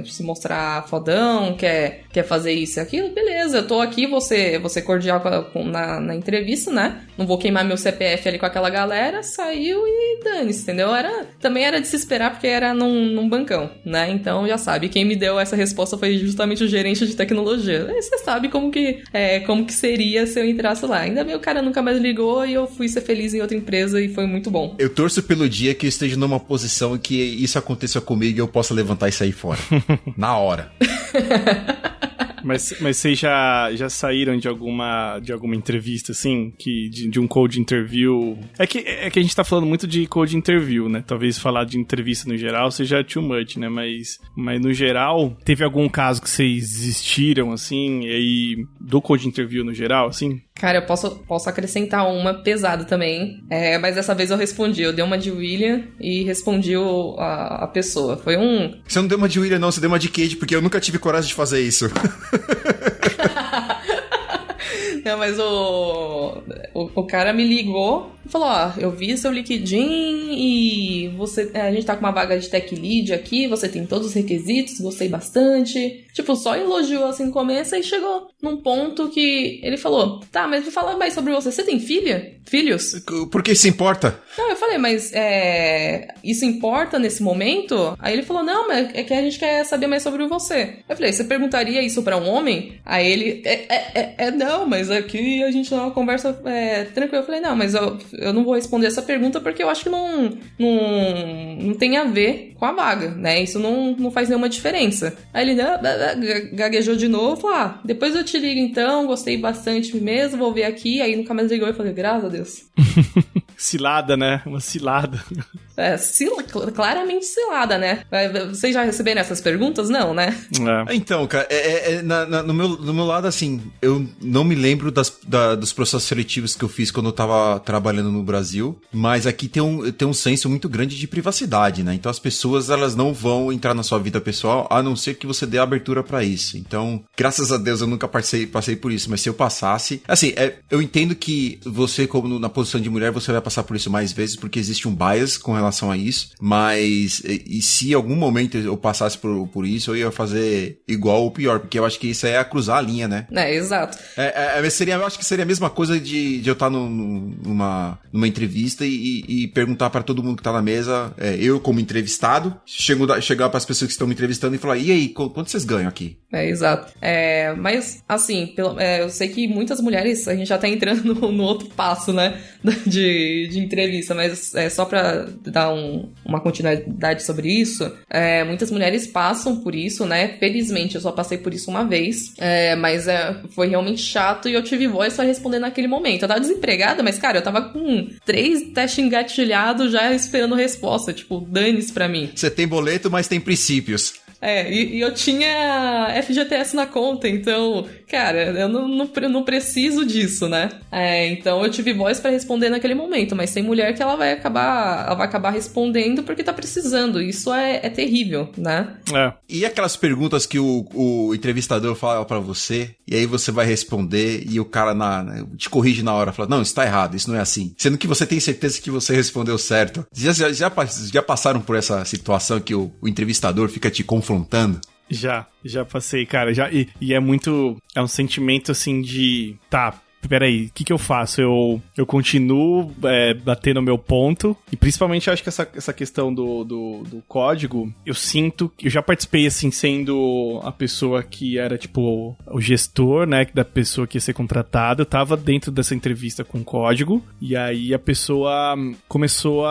se mostrar fodão, quer fazer isso e aquilo, beleza, eu tô aqui, você cordial na entrevista, né? Não vou queimar meu CPF ali com aquela galera, saiu e dane-se, entendeu? Também era de se esperar porque era num bancão, né? Então já sabe, quem me deu essa resposta foi justamente o gerente de tecnologia. Aí você sabe como que seria se eu entrasse lá. Ainda bem, o cara nunca mais ligou e eu fui ser feliz em outra empresa e foi muito bom. Eu torço pelo dia que eu esteja numa posição que isso aconteça comigo e eu possa levantar e sair fora. Na hora. Mas vocês já saíram de alguma entrevista, assim, de um code interview? É que a gente tá falando muito de code interview, né? Talvez falar de entrevista no geral seja too much, né? Mas no geral, teve algum caso que vocês desistiram, assim, e aí, do code interview no geral, assim? Cara, eu posso acrescentar uma pesada também, mas dessa vez eu respondi. Eu dei uma de William e respondi a pessoa. Foi um... Você não deu uma de William, não. Você deu uma de Kate, porque eu nunca tive coragem de fazer isso. Não, mas o cara me ligou e falou, eu vi seu LinkedIn e a gente tá com uma vaga de tech lead aqui, você tem todos os requisitos, gostei bastante. Tipo, só elogiou assim no começo e chegou num ponto que ele falou, tá, mas me fala mais sobre você tem filhos? Por que isso importa? Não, eu falei, mas isso importa nesse momento? Aí ele falou, não, mas é que a gente quer saber mais sobre você. Eu falei, você perguntaria isso pra um homem? Aí ele, não, mas aqui a gente tá numa conversa tranquila. Eu falei, não, mas eu não vou responder essa pergunta porque eu acho que não tem a ver com a vaga, né? Isso não faz nenhuma diferença. Aí ele gaguejou de novo, falou, depois eu te ligo então, gostei bastante mesmo, vou ver aqui. Aí nunca mais ligou e falei, graças a Deus. Cilada, né? Uma cilada. Claramente cilada, né? Vocês já receberam essas perguntas? Não, né? Então, cara, no meu lado, assim, eu não me lembro dos processos seletivos que eu fiz quando eu tava trabalhando no Brasil, mas aqui tem um senso muito grande de privacidade, né? Então as pessoas, elas não vão entrar na sua vida pessoal, a não ser que você dê abertura pra isso. Então, graças a Deus, eu nunca passei por isso, mas se eu passasse... Assim, eu entendo que você, como na posição de mulher, você vai passar por isso mais vezes, porque existe um bias com relação a isso, mas e se em algum momento eu passasse por isso, eu ia fazer igual ou pior, porque eu acho que isso é cruzar a linha, né? Exato. Eu acho que seria a mesma coisa de eu estar numa entrevista e perguntar pra todo mundo que tá na mesa, eu como entrevistado, chegar pras pessoas que estão me entrevistando e falar, e aí, quanto vocês ganham aqui? Exato. Mas, assim, eu sei que muitas mulheres, a gente já tá entrando no outro passo, né, de entrevista, mas só pra dar uma continuidade sobre isso, muitas mulheres passam por isso, né? Felizmente, eu só passei por isso uma vez, mas foi realmente chato e eu tive voz pra responder naquele momento. Eu tava desempregada, mas, cara, eu tava com 3 testes engatilhados já esperando resposta, tipo, dane-se pra mim. Você tem boleto, mas tem princípios. E eu tinha FGTS na conta, então, cara, eu não preciso disso, né? Então eu tive voz pra responder naquele momento, mas tem mulher que ela vai acabar respondendo porque tá precisando. Isso é terrível, né? E aquelas perguntas que o entrevistador fala pra você, e aí você vai responder, e o cara te corrige na hora, fala, não, isso tá errado, isso não é assim. Sendo que você tem certeza que você respondeu certo. Já passaram por essa situação que o entrevistador fica te confrontando? Já passei, cara, e é um sentimento assim de, tá, peraí, o que eu faço? Eu continuo batendo o meu ponto, e principalmente eu acho que essa questão do código, eu sinto que eu já participei assim, sendo a pessoa que era tipo o gestor, né, da pessoa que ia ser contratada. Eu tava dentro dessa entrevista com código, e aí a pessoa começou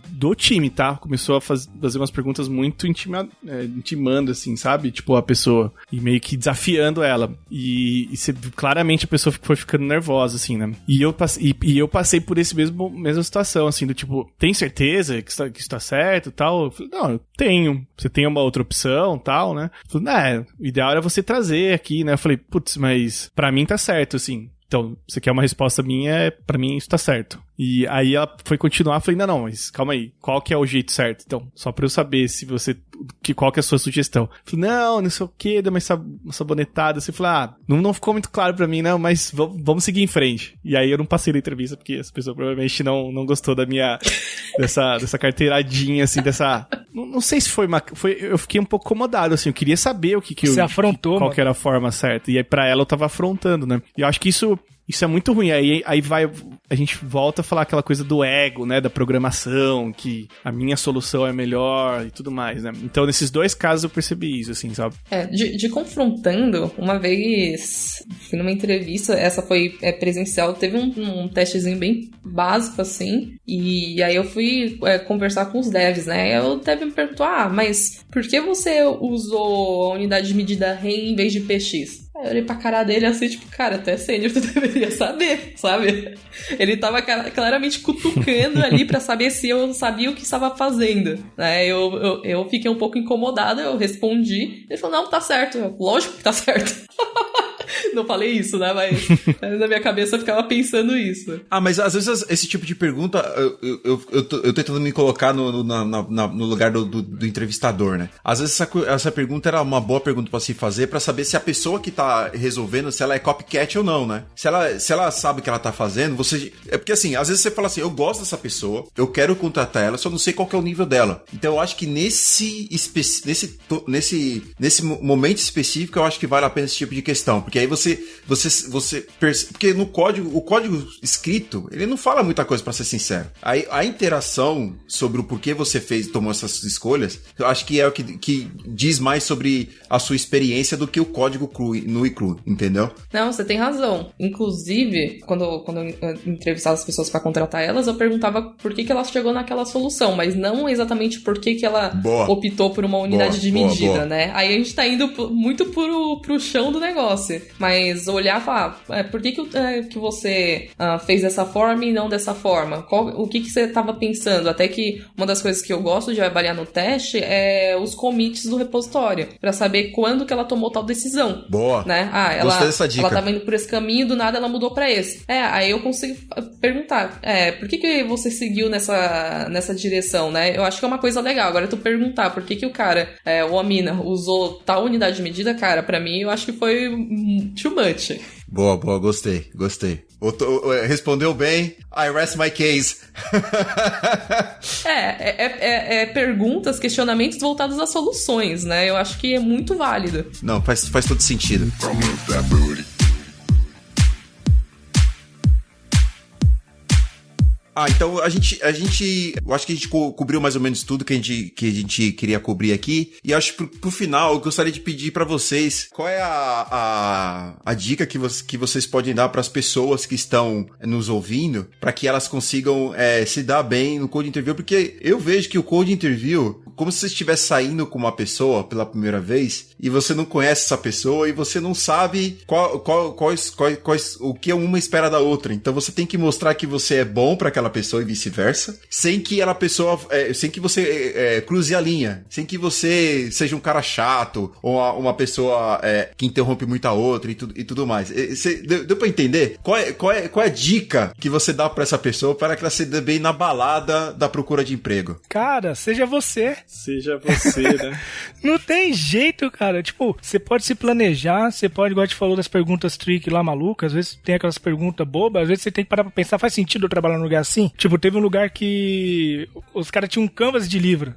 do time, tá? Começou a fazer umas perguntas muito intimando, assim, sabe? Tipo, a pessoa, e meio que desafiando ela, e claramente a pessoa foi ficando nervosa, assim, né? E eu passei por esse mesma situação, assim, do tipo, tem certeza que isso tá certo e tal? Eu falei, não, eu tenho. Você tem uma outra opção, tal, né? Eu falei, o ideal era você trazer aqui, né? Eu falei, putz, mas pra mim tá certo, assim. Então, você quer uma resposta minha, pra mim isso tá certo. E aí ela foi continuar, eu falei, não, mas calma aí, qual que é o jeito certo? Então, só pra eu saber se você, qual que é a sua sugestão. Eu falei, não sei o que, deu uma sabonetada. Você falou, não ficou muito claro pra mim, não, mas vamos seguir em frente. E aí eu não passei na entrevista, porque essa pessoa provavelmente não gostou da minha, dessa carteiradinha, assim, dessa... Não sei se foi eu fiquei um pouco incomodado, assim, eu queria saber Você afrontou, qual que era a forma certa. E aí pra ela eu tava afrontando, né? E eu acho que isso é muito ruim. Aí a gente volta a falar aquela coisa do ego, né? Da programação, que a minha solução é melhor e tudo mais, né? Então, nesses 2 casos eu percebi isso, assim, sabe? De confrontando, uma vez fui numa entrevista, essa foi presencial, teve um testezinho bem básico, assim, e aí eu fui conversar com os devs, né? E o dev me perguntou, mas por que você usou a unidade de medida REM em vez de PX? Aí eu olhei pra cara dele assim, tipo, cara, até sênior tu deveria saber, sabe? Ele tava claramente cutucando ali pra saber se eu sabia o que estava fazendo, né? Eu fiquei um pouco incomodada, eu respondi. Ele falou, não, tá certo. Lógico que tá certo. Não falei isso, né? Mas na minha cabeça eu ficava pensando isso. Mas às vezes esse tipo de pergunta, eu tô tentando me colocar no lugar do entrevistador, né? Às vezes essa pergunta era uma boa pergunta pra se fazer, pra saber se a pessoa que tá resolvendo, se ela é copycat ou não, né? Se ela sabe o que ela tá fazendo, é porque assim, às vezes você fala assim, eu gosto dessa pessoa, eu quero contratar ela, só não sei qual que é o nível dela. Então eu acho que nesse momento específico, eu acho que vale a pena esse tipo de questão, porque aí você porque no código, o código escrito, ele não fala muita coisa, pra ser sincero. A interação sobre o porquê você tomou essas escolhas, eu acho que é o que diz mais sobre a sua experiência do que o código nu e cru, entendeu? Não, você tem razão. Inclusive, quando eu entrevistava as pessoas pra contratar elas, eu perguntava por que ela chegou naquela solução, mas não exatamente por que ela optou por uma unidade de medida, né? Aí a gente tá indo muito pro chão do negócio. Mas olhar e falar, por que você fez dessa forma e não dessa forma? O que você estava pensando? Até que uma das coisas que eu gosto de avaliar no teste é os commits do repositório, pra saber quando que ela tomou tal decisão. Boa. Né? Gostei dessa dica. Ela tava indo por esse caminho, do nada ela mudou pra esse. Aí eu consigo perguntar, por que você seguiu nessa direção, né? Eu acho que é uma coisa legal. Agora tu perguntar por que o cara, ou a mina, usou tal unidade de medida, cara, pra mim eu acho que foi too much. Boa, gostei. Respondeu bem. I rest my case. Perguntas, questionamentos voltados a soluções, né? Eu acho que é muito válido. Não, faz todo sentido. Então a gente, eu acho que a gente cobriu mais ou menos tudo que a gente queria cobrir aqui, e acho que pro final eu gostaria de pedir pra vocês qual é a dica que vocês podem dar pras pessoas que estão nos ouvindo, pra que elas consigam se dar bem no Code Interview, porque eu vejo que o Code Interview, como se você estivesse saindo com uma pessoa pela primeira vez, e você não conhece essa pessoa, e você não sabe quais o que uma espera da outra. Então você tem que mostrar que você é bom pra aquela pessoa e vice-versa, sem que você cruze a linha, sem que você seja um cara chato, ou uma pessoa que interrompe muito a outra e tudo mais. Deu pra entender? Qual é a dica que você dá pra essa pessoa para que ela se dê bem na balada da procura de emprego? Cara, seja você. Seja você, né? Não tem jeito, cara. Tipo, você pode se planejar, você pode, igual a gente falou das perguntas trick lá, malucas, às vezes tem aquelas perguntas bobas, às vezes você tem que parar pra pensar, faz sentido eu trabalhar num lugar assim? Tipo, teve um lugar que os caras tinham um canvas de livro.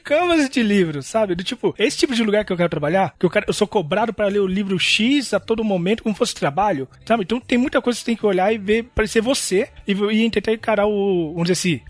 Canvas de livro, sabe? Do tipo, esse tipo de lugar que eu quero trabalhar, que eu sou cobrado pra ler o livro X a todo momento, como fosse trabalho, sabe? Então tem muita coisa que você tem que olhar e ver, parecer você, e tentar encarar vamos dizer assim,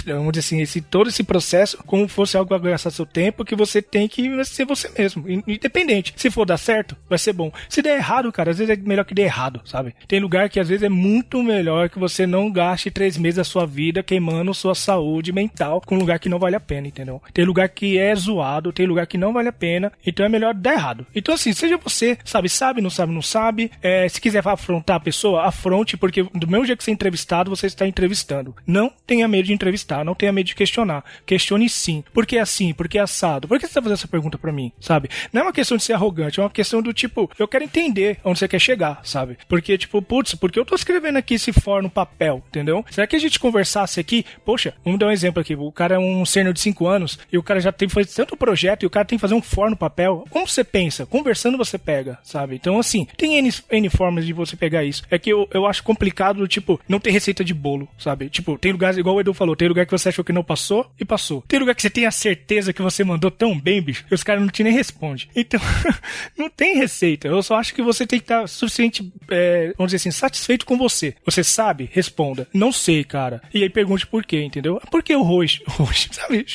vamos dizer assim, todo esse processo como fosse algo que vai gastar seu tempo, que você tem que ser você mesmo, independente. Se for dar certo, vai ser bom. Se der errado, cara, às vezes é melhor que dê errado, sabe? Tem lugar que às vezes é muito melhor que você não gaste 3 meses da sua vida queimando sua saúde mental com um lugar que não vale a pena, entendeu? Tem lugar que é zoado, tem lugar que não vale a pena, então é melhor dar errado. Então assim, seja você, sabe, não sabe. Se quiser afrontar a pessoa, afronte, porque do mesmo jeito que você é entrevistado, você está entrevistando. Não tenha medo de entrevistar, não tenha medo de questionar. Questione sim. Por que assim? Por que assado? Por que você tá fazendo essa pergunta pra mim? Sabe? Não é uma questão de ser arrogante, é uma questão do tipo, eu quero entender onde você quer chegar, sabe? Porque, tipo, putz, porque eu tô escrevendo aqui esse for no papel, entendeu? Será que a gente conversasse aqui? Poxa, vamos dar um exemplo aqui. O cara é um sênior de 5 anos e o cara já tem feito tanto projeto e o cara tem que fazer um for no papel. Como você pensa? Conversando você pega, sabe? Então, assim, tem N formas de você pegar isso. É que eu acho complicado, tipo, não ter receita de bolo, sabe? Tipo, tem lugares, igual o Edu falou, tem lugar que você achou que não passou e passou. Tem lugar que você tem a certeza que você mandou tão bem, bicho, que os caras não te nem respondem. Então, não tem receita. Eu só acho que você tem que estar suficiente, vamos dizer assim, satisfeito com você. Você sabe? Responda. Não sei, cara. E aí pergunte por quê, entendeu? Por que o roxo? Sabe?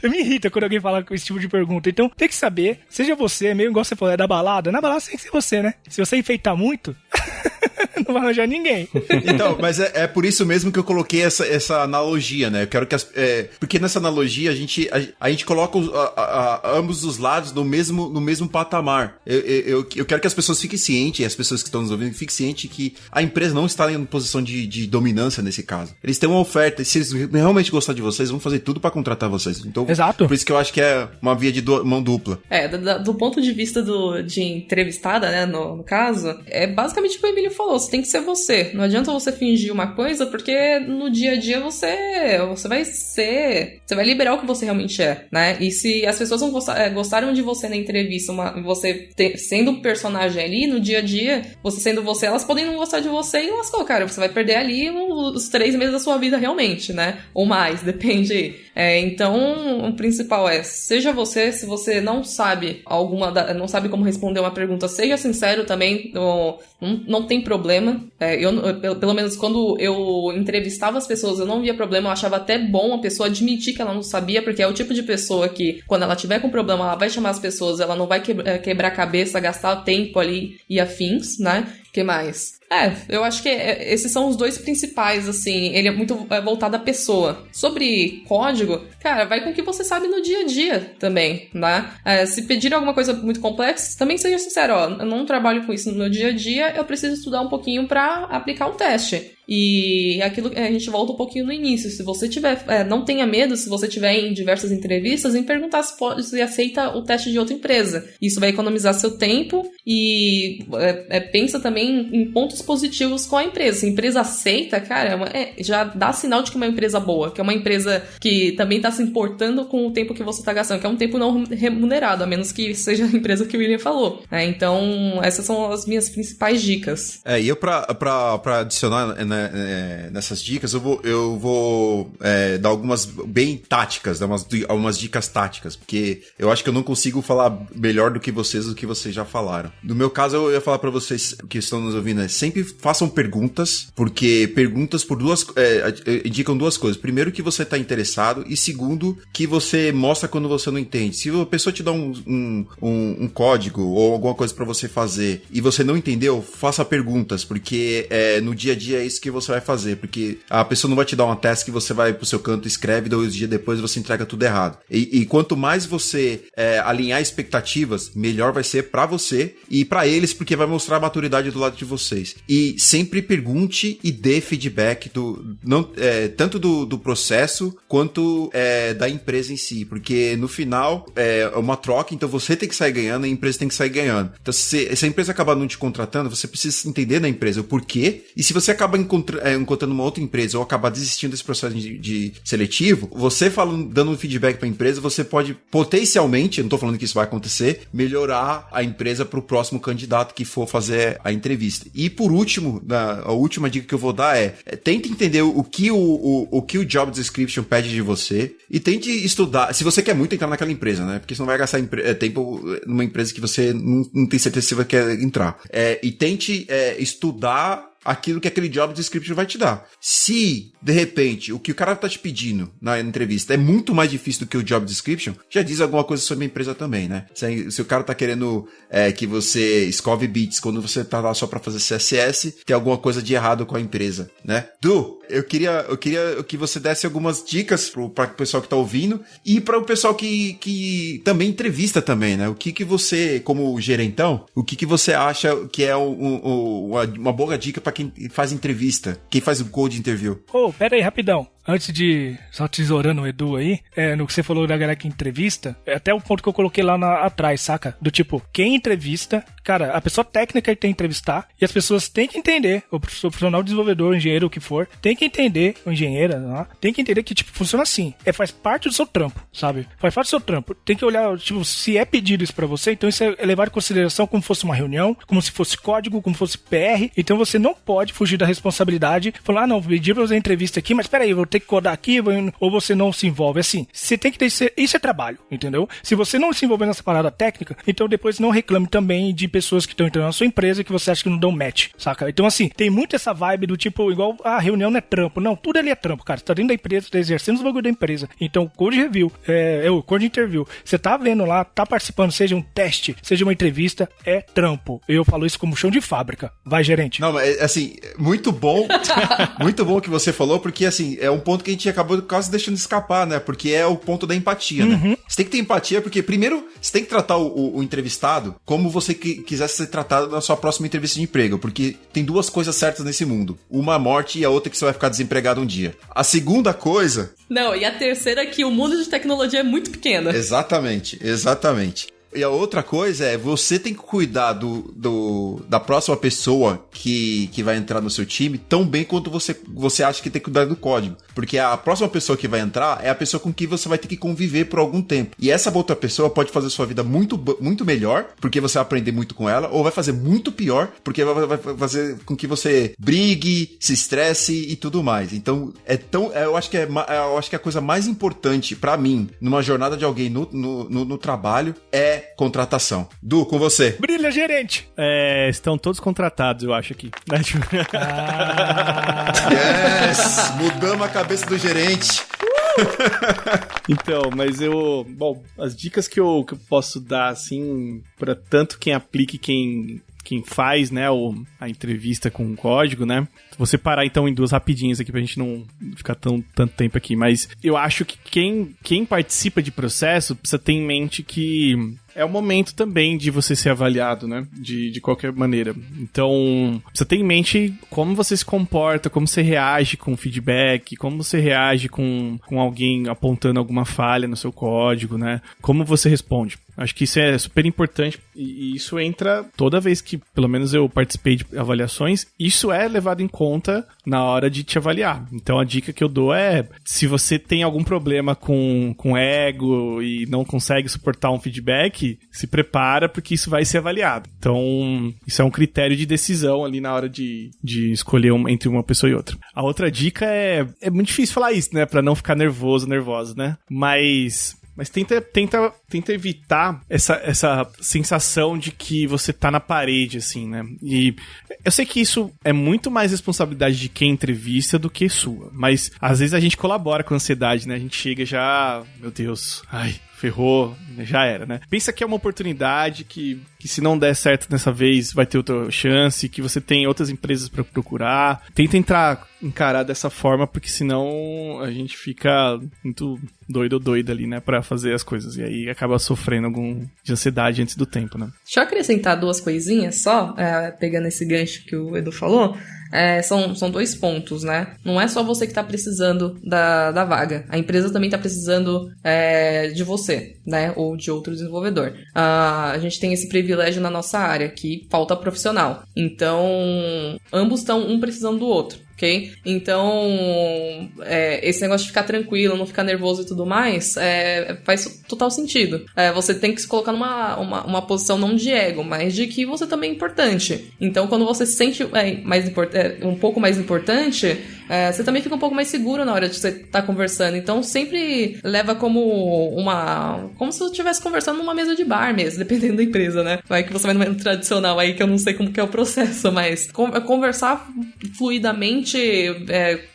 Eu me irrita quando alguém fala com esse tipo de pergunta. Então, tem que saber. Seja você, meio igual você falou, é da balada. Na balada tem que ser você, né? Se você enfeitar muito, não vai arranjar ninguém. Então, mas é por isso mesmo que eu coloquei essa analogia, né? Eu quero que porque nessa analogia a gente coloca ambos os lados no mesmo patamar. Eu quero que as pessoas fiquem cientes, as pessoas que estão nos ouvindo fiquem cientes que a empresa não está em posição de dominância nesse caso. Eles têm uma oferta, e se eles realmente gostarem de vocês, vão fazer tudo pra contratar vocês. Então, exato. Por isso que eu acho que é uma via de mão dupla. Do ponto de vista de entrevistada, né, no caso, é basicamente o que o Emílio falou, você tem que ser você. Não adianta você fingir uma coisa, porque no dia a dia você vai liberar o que você realmente é, né? E se as pessoas não gostaram de você na entrevista, você sendo um personagem ali, no dia a dia, você sendo você, elas podem não gostar de você e lascou, cara. Você vai perder ali os 3 meses da sua vida realmente, né? Ou mais, depende. Então, o principal seja você. Se você não sabe não sabe como responder uma pergunta, seja sincero também, não tem problema. Pelo menos quando eu entrevistava as pessoas, eu não via problema, eu achava até bom a pessoa admitir que ela não sabia, porque é o tipo de pessoa que, quando ela tiver com problema, ela vai chamar as pessoas, ela não vai quebrar a cabeça, gastar tempo ali e afins, né? O que mais? Eu acho que esses são os 2 principais, assim. Ele é muito voltado à pessoa. Sobre código, cara, vai com o que você sabe no dia a dia também, né? Se pedir alguma coisa muito complexa, também seja sincero, eu não trabalho com isso no meu dia a dia, eu preciso estudar um pouquinho pra aplicar o teste. E aquilo a gente volta um pouquinho no início. Se você tiver, não tenha medo, se você tiver em diversas entrevistas, em perguntar se aceita o teste de outra empresa. Isso vai economizar seu tempo e pensa também em pontos positivos com a empresa. Se a empresa aceita, cara, já dá sinal de que é uma empresa boa, que é uma empresa que também está se importando com o tempo que você está gastando, que é um tempo não remunerado, a menos que seja a empresa que o William falou. Então, essas são as minhas principais dicas. E eu pra adicionar, né, nessas dicas, eu vou dar algumas bem táticas, dar algumas dicas táticas, porque eu acho que eu não consigo falar melhor do que vocês já falaram. No meu caso, eu ia falar pra vocês que estão nos ouvindo, sempre façam perguntas, porque perguntas indicam duas coisas. Primeiro, que você tá interessado, e segundo, que você mostra quando você não entende. Se a pessoa te dá um código ou alguma coisa pra você fazer e você não entendeu, faça perguntas, porque no dia a dia é isso que você vai fazer, porque a pessoa não vai te dar uma task que você vai pro seu canto, escreve, 2 dias depois você entrega tudo errado. E quanto mais você alinhar expectativas, melhor vai ser pra você e pra eles, porque vai mostrar a maturidade do lado de vocês. E sempre pergunte e dê feedback tanto do processo quanto da empresa em si, porque no final é uma troca, então você tem que sair ganhando e a empresa tem que sair ganhando. Então se a empresa acabar não te contratando, você precisa entender na empresa o porquê, e se você acaba encontrando uma outra empresa ou acabar desistindo desse processo de seletivo, você dando um feedback pra empresa, você pode potencialmente, eu não tô falando que isso vai acontecer, melhorar a empresa pro próximo candidato que for fazer a entrevista. E por último, a última dica que eu vou dar tente entender o que o job description pede de você e tente estudar, se você quer muito entrar naquela empresa, né? Porque você não vai gastar tempo numa empresa que você não tem certeza se você quer entrar. E tente estudar aquilo que aquele job description vai te dar. Se, de repente, o que o cara tá te pedindo na entrevista é muito mais difícil do que o job description, já diz alguma coisa sobre a empresa também, né? Se o cara tá querendo que você escove bits quando você tá lá só pra fazer CSS, tem alguma coisa de errado com a empresa, né? Du, eu queria que você desse algumas dicas para o pessoal que tá ouvindo e para o pessoal que também entrevista também, né? O que você, como gerentão, o que você acha que é uma boa dica para quem faz entrevista, quem faz o code interview? Pera aí, rapidão. Antes de, só tesourando o Edu aí, no que você falou da galera que entrevista, até o ponto que eu coloquei lá atrás, saca? Do tipo, quem entrevista, cara, a pessoa técnica que tem que entrevistar, e as pessoas têm que entender, o profissional desenvolvedor, o engenheiro, o que for, tem que entender, o engenheira, né? Tem que entender que, tipo, funciona assim, faz parte do seu trampo, sabe? Faz parte do seu trampo. Tem que olhar, tipo, se é pedido isso pra você, então isso é levado em consideração como fosse uma reunião, como se fosse código, como fosse PR, então você não pode fugir da responsabilidade, falar, não, pedi pra fazer entrevista aqui, mas peraí, eu vou ter que codar aqui, ou você não se envolve. Assim, você tem que ter isso é trabalho, entendeu? Se você não se envolver nessa parada técnica, então depois não reclame também de pessoas que estão entrando na sua empresa que você acha que não dão match, saca? Então assim, tem muito essa vibe do tipo, igual a reunião não é trampo. Não, tudo ali é trampo, cara. Você tá dentro da empresa, tá exercendo os bagulho da empresa. Então, code review, code interview, você tá vendo lá, tá participando, seja um teste, seja uma entrevista, é trampo. Eu falo isso como chão de fábrica. Vai, gerente. Não, mas assim, muito bom muito bom que você falou, porque assim, é um ponto que a gente acabou quase deixando escapar, né? Porque é o ponto da empatia, né? Você tem que ter empatia, porque primeiro, você tem que tratar o entrevistado como você quisesse ser tratado na sua próxima entrevista de emprego, porque tem duas coisas certas nesse mundo. Uma a morte e a outra que você vai ficar desempregado um dia. A segunda coisa... Não, e a terceira é que o mundo de tecnologia é muito pequeno. Exatamente. E a outra coisa é, você tem que cuidar da próxima pessoa que vai entrar no seu time tão bem quanto você acha que tem que cuidar do código. Porque a próxima pessoa que vai entrar é a pessoa com quem você vai ter que conviver por algum tempo. E essa outra pessoa pode fazer sua vida muito, muito melhor, porque você vai aprender muito com ela, ou vai fazer muito pior, porque vai fazer com que você brigue, se estresse e tudo mais. Então, eu acho que a coisa mais importante pra mim, numa jornada de alguém no trabalho, é contratação. Du, com você. Brilha, gerente. Estão todos contratados, eu acho aqui. Yes! Mudamos a cabeça do gerente. Então, mas bom, as dicas que eu posso dar, assim, pra tanto quem aplica e quem faz, né, a entrevista com o código, né? Vou separar então em duas rapidinhas aqui pra gente não ficar tanto tempo aqui, mas eu acho que quem participa de processo precisa ter em mente que é o momento também de você ser avaliado, né? De qualquer maneira. Então, precisa ter em mente como você se comporta, como você reage com feedback, como você reage com alguém apontando alguma falha no seu código, né? Como você responde. Acho que isso é super importante e isso entra toda vez que, pelo menos eu participei de avaliações, isso é levado em conta na hora de te avaliar. Então a dica que eu dou é, se você tem algum problema com ego e não consegue suportar um feedback, se prepara porque isso vai ser avaliado. Então, isso é um critério de decisão ali na hora de escolher entre uma pessoa e outra. A outra dica é muito difícil falar isso, né? Pra não ficar nervosa, né? Mas tenta evitar essa sensação de que você tá na parede, assim, né? E eu sei que isso é muito mais responsabilidade de quem entrevista do que sua. Mas, às vezes, a gente colabora com a ansiedade, né? A gente chega já... Meu Deus, ferrou, já era, né? Pensa que é uma oportunidade que se não der certo dessa vez, vai ter outra chance, que você tem outras empresas pra procurar. Tenta encarar dessa forma, porque senão a gente fica muito doido ou doida ali, né, pra fazer as coisas. E aí acaba sofrendo algum de ansiedade antes do tempo, né? Deixa eu acrescentar 2 coisinhas só, pegando esse gancho que o Edu falou. São 2 pontos, né? Não é só você que tá precisando da vaga. A empresa também tá precisando de você, né? Ou de outro desenvolvedor. A gente tem esse privilégio na nossa área, que falta profissional. Então, ambos estão um precisando do outro. Ok? Então, esse negócio de ficar tranquilo, não ficar nervoso e tudo mais, faz total sentido. Você tem que se colocar numa posição não de ego, mas de que você também é importante. Então, quando você se sente um pouco mais importante, você também fica um pouco mais seguro na hora de você estar conversando. Então, sempre leva como se você estivesse conversando numa mesa de bar mesmo, dependendo da empresa, né? Vai que você vai numa tradicional aí, que eu não sei como que é o processo, mas conversar fluidamente,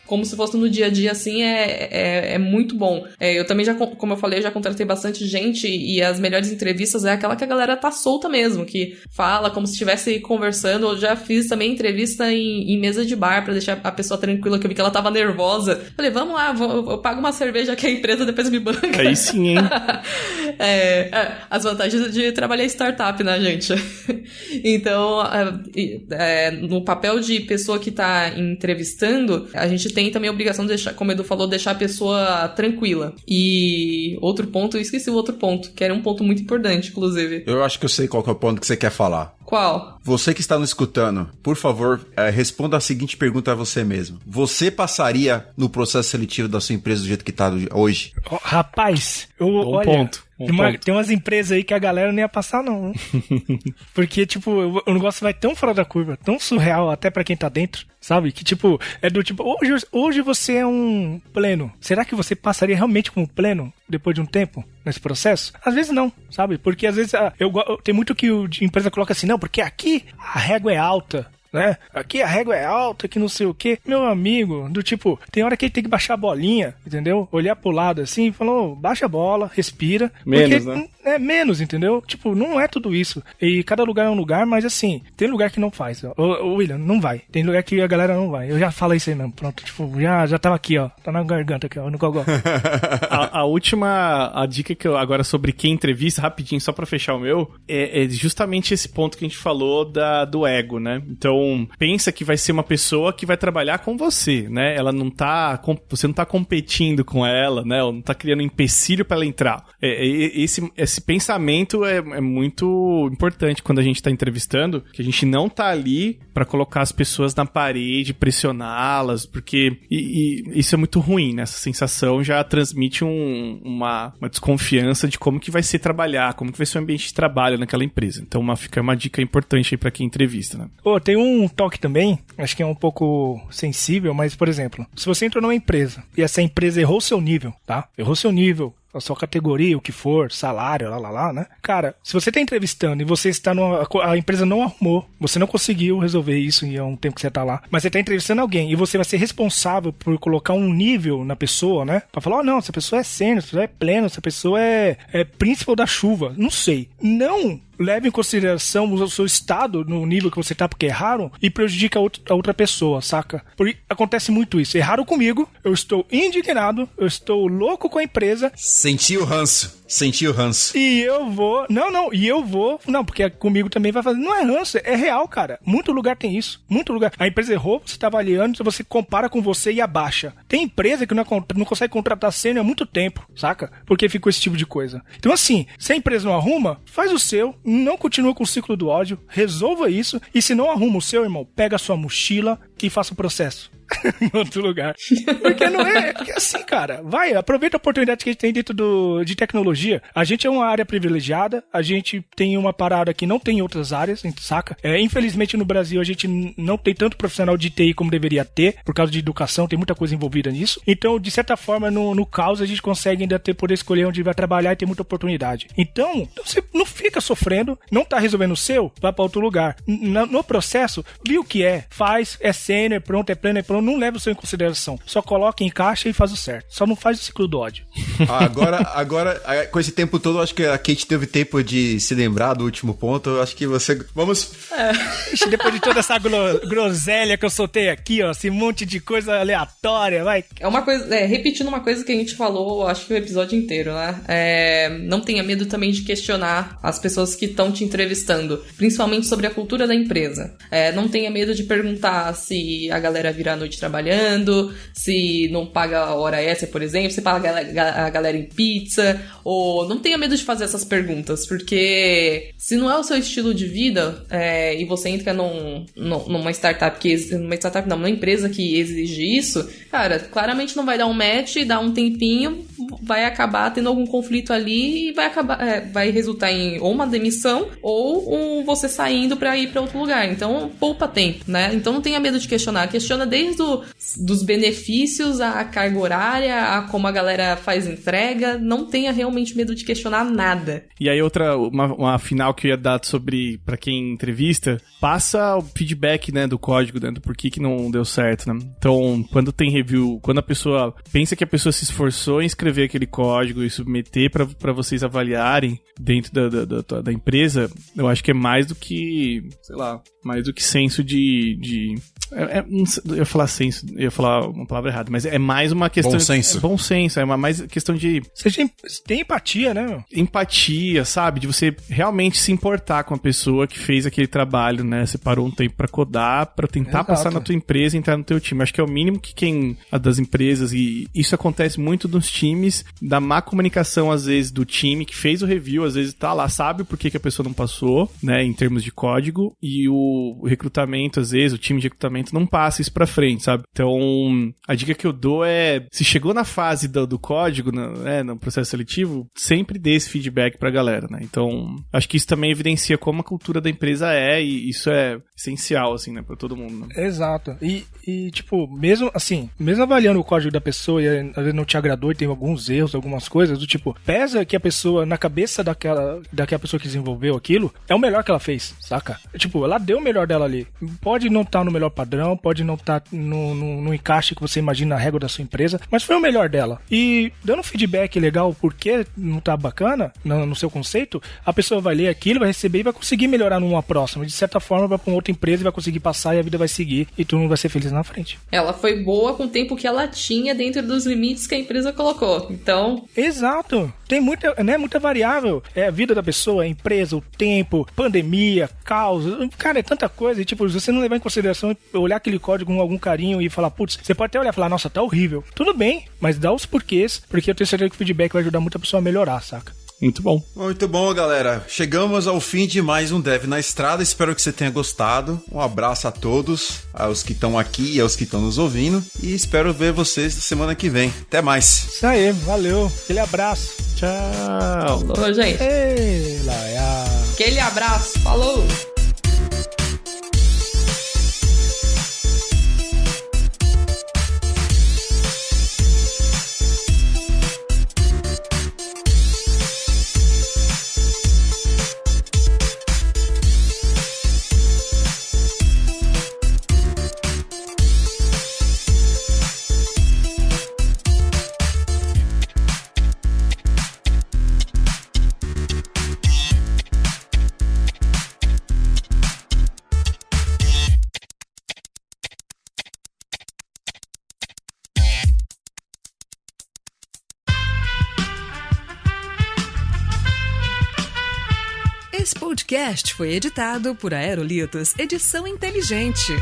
como se fosse no dia a dia, assim, é muito bom. Eu também como eu falei, eu já contratei bastante gente, e as melhores entrevistas é aquela que a galera tá solta mesmo, que fala como se estivesse conversando. Eu já fiz também entrevista em mesa de bar pra deixar a pessoa tranquila, que eu vi que ela tava nervosa. Falei, vamos lá, eu pago uma cerveja aqui, a empresa depois me banca. Aí sim, hein? As vantagens de trabalhar em startup, né, gente? Então, no papel de pessoa que tá entrevistando, a gente tem também a obrigação de deixar, como o Edu falou, deixar a pessoa tranquila. E outro ponto, eu esqueci o outro ponto, que era um ponto muito importante, inclusive. Eu acho que eu sei qual que é o ponto que você quer falar. Qual? Você que está nos escutando, por favor, responda a seguinte pergunta a você mesmo. Você passaria no processo seletivo da sua empresa do jeito que está hoje? Rapaz, olha... ponto. Tem umas empresas aí que a galera não ia passar, não. Porque, tipo, o negócio vai tão fora da curva, tão surreal até pra quem tá dentro, sabe? Que, tipo, hoje você é um pleno. Será que você passaria realmente como pleno depois de um tempo nesse processo? Às vezes não, sabe? Porque às vezes tem muito que a empresa coloca assim, não, porque aqui a régua é alta. Né? Aqui a régua é alta, que não sei o que. Meu amigo, do tipo, tem hora que ele tem que baixar a bolinha, entendeu? Olhar pro lado assim e falou, baixa a bola, respira. Menos, porque, né? É menos, entendeu? Tipo, não é tudo isso. E cada lugar é um lugar, mas assim, tem lugar que não faz. Ô William, não vai. Tem lugar que a galera não vai. Eu já falei isso aí mesmo. Pronto, tipo, já tava aqui, ó. Tá na garganta aqui, ó, no gogó. A última dica que eu agora sobre quem entrevista, rapidinho, só pra fechar o meu, é justamente esse ponto que a gente falou do ego, né? Então, pensa que vai ser uma pessoa que vai trabalhar com você, né? Você não tá competindo com ela, né? Ou não tá criando um empecilho pra ela entrar. Esse pensamento é muito importante quando a gente tá entrevistando, que a gente não tá ali pra colocar as pessoas na parede, pressioná-las, porque isso é muito ruim, né? Essa sensação já transmite uma desconfiança de como que vai ser trabalhar, como que vai ser o ambiente de trabalho naquela empresa. Então fica uma dica importante aí pra quem entrevista, né? Tem um toque também, acho que é um pouco sensível, mas, por exemplo, se você entrou numa empresa e essa empresa errou seu nível, tá? Errou seu nível, a sua categoria, o que for, salário, né? Cara, se você tá entrevistando e você está a empresa não arrumou, você não conseguiu resolver isso e é um tempo que você tá lá, mas você tá entrevistando alguém e você vai ser responsável por colocar um nível na pessoa, né? Pra falar, não, essa pessoa é sênior, essa pessoa é pleno, essa pessoa é príncipe da chuva. Não sei. Não leve em consideração o seu estado no nível que você tá, porque erraram, e prejudica a outra pessoa, saca? Porque acontece muito isso. Erraram comigo, eu estou indignado, eu estou louco com a empresa. Sentiu o ranço. E eu vou... Não, porque comigo também vai fazer... Não é ranço, é real, cara. Muito lugar tem isso. Muito lugar. A empresa errou, você tá avaliando, você compara com você e abaixa. Tem empresa que não consegue contratar sênior há muito tempo, saca? Porque ficou esse tipo de coisa. Então, assim, se a empresa não arruma, faz o seu, não continua com o ciclo do ódio, resolva isso, e se não arruma o seu, irmão, pega a sua mochila e faça o processo. em outro lugar. Porque não é, porque assim, cara, aproveita a oportunidade que a gente tem dentro de tecnologia. A gente é uma área privilegiada, a gente tem uma parada que não tem em outras áreas, saca? Infelizmente no Brasil a gente não tem tanto profissional de TI como deveria ter, por causa de educação, tem muita coisa envolvida nisso. Então, de certa forma, no caos a gente consegue ainda poder escolher onde vai trabalhar e ter muita oportunidade. Então, você não fica sofrendo, não tá resolvendo o seu, vai pra outro lugar. No processo, viu o que faz, é sênior, é pronto, é pleno, não leva o seu em consideração. Só coloca em caixa e faz o certo. Só não faz o ciclo do ódio. Agora, com esse tempo todo, eu acho que a Kate teve tempo de se lembrar do último ponto. Eu acho que você... Vamos... Ixi, depois de toda essa groselha que eu soltei aqui, ó, esse monte de coisa aleatória, vai. É uma coisa, repetindo uma coisa que a gente falou, acho que o episódio inteiro, né? Não tenha medo também de questionar as pessoas que estão te entrevistando, principalmente sobre a cultura da empresa. Não tenha medo de perguntar se a galera vira à noite trabalhando, se não paga a hora extra, por exemplo, se paga a galera em pizza, ou não tenha medo de fazer essas perguntas, porque se não é o seu estilo de vida, e você entra numa startup numa empresa que exige isso, cara, claramente não vai dar um match, dá um tempinho, vai acabar tendo algum conflito ali e vai resultar em ou uma demissão ou você saindo pra ir pra outro lugar. Então, poupa tempo, né? Então não tenha medo de questionar. Questiona desde dos benefícios, a carga horária, a como a galera faz entrega. Não tenha realmente medo de questionar nada. E aí uma final que eu ia dar sobre, pra quem entrevista, passa o feedback, né, do código, né, do porquê que não deu certo, né? Então, quando tem review, quando a pessoa pensa que a pessoa se esforçou em escrever aquele código e submeter pra vocês avaliarem dentro da empresa, eu acho que é mais do que, sei lá, mais do que senso de eu ia falar senso, eu ia falar uma palavra errada, mas é mais uma questão... Bom senso. Bom senso, é mais questão de... Você tem empatia, né, meu? Empatia, sabe? De você realmente se importar com a pessoa que fez aquele trabalho, né? Você parou um tempo pra codar, pra tentar passar na tua empresa e entrar no teu time. Acho que é o mínimo que das empresas, e isso acontece muito nos times, da má comunicação, às vezes, do time que fez o review, às vezes tá lá, sabe por que a pessoa não passou, né? Em termos de código, e o recrutamento, às vezes, o time de recrutamento não passa isso pra frente, sabe? Então, a dica que eu dou é, se chegou na fase do código, no processo seletivo, sempre dê esse feedback pra galera, né? Então, acho que isso também evidencia como a cultura da empresa e isso é essencial, assim, né, pra todo mundo, né? Exato. E tipo, mesmo avaliando o código da pessoa e às vezes não te agradou e tem alguns erros, algumas coisas, do tipo, pesa que a pessoa, na cabeça daquela pessoa que desenvolveu aquilo, é o melhor que ela fez, saca? Tipo, ela deu o melhor dela ali. Pode não estar no melhor padrão, pode não estar no encaixe que você imagina na régua da sua empresa, mas foi o melhor dela. E dando feedback legal porque não tá bacana no seu conceito, a pessoa vai ler aquilo, vai receber e vai conseguir melhorar numa próxima. De certa forma, vai pra uma outra empresa e vai conseguir passar e a vida vai seguir e todo mundo vai ser feliz na frente. Ela foi boa com o tempo que ela tinha dentro dos limites que a empresa colocou. Então... Exato. Tem muita variável. É a vida da pessoa, a empresa, o tempo, pandemia, caos. Cara, é tanta coisa. E tipo, se você não levar em consideração, olhar aquele código com algum carinho e falar, putz, você pode até olhar e falar, nossa, tá horrível. Tudo bem, mas dá os porquês, porque eu tenho certeza que o feedback vai ajudar muito a pessoa a melhorar, saca? Muito bom. Muito bom, galera. Chegamos ao fim de mais um Dev na Estrada. Espero que você tenha gostado. Um abraço a todos, aos que estão aqui e aos que estão nos ouvindo. E espero ver vocês na semana que vem. Até mais. Isso aí, valeu. Aquele abraço. Tchau. Falou, gente. Ei, Laia. Aquele abraço. Falou. Esse podcast foi editado por Aerolitos Edição Inteligente.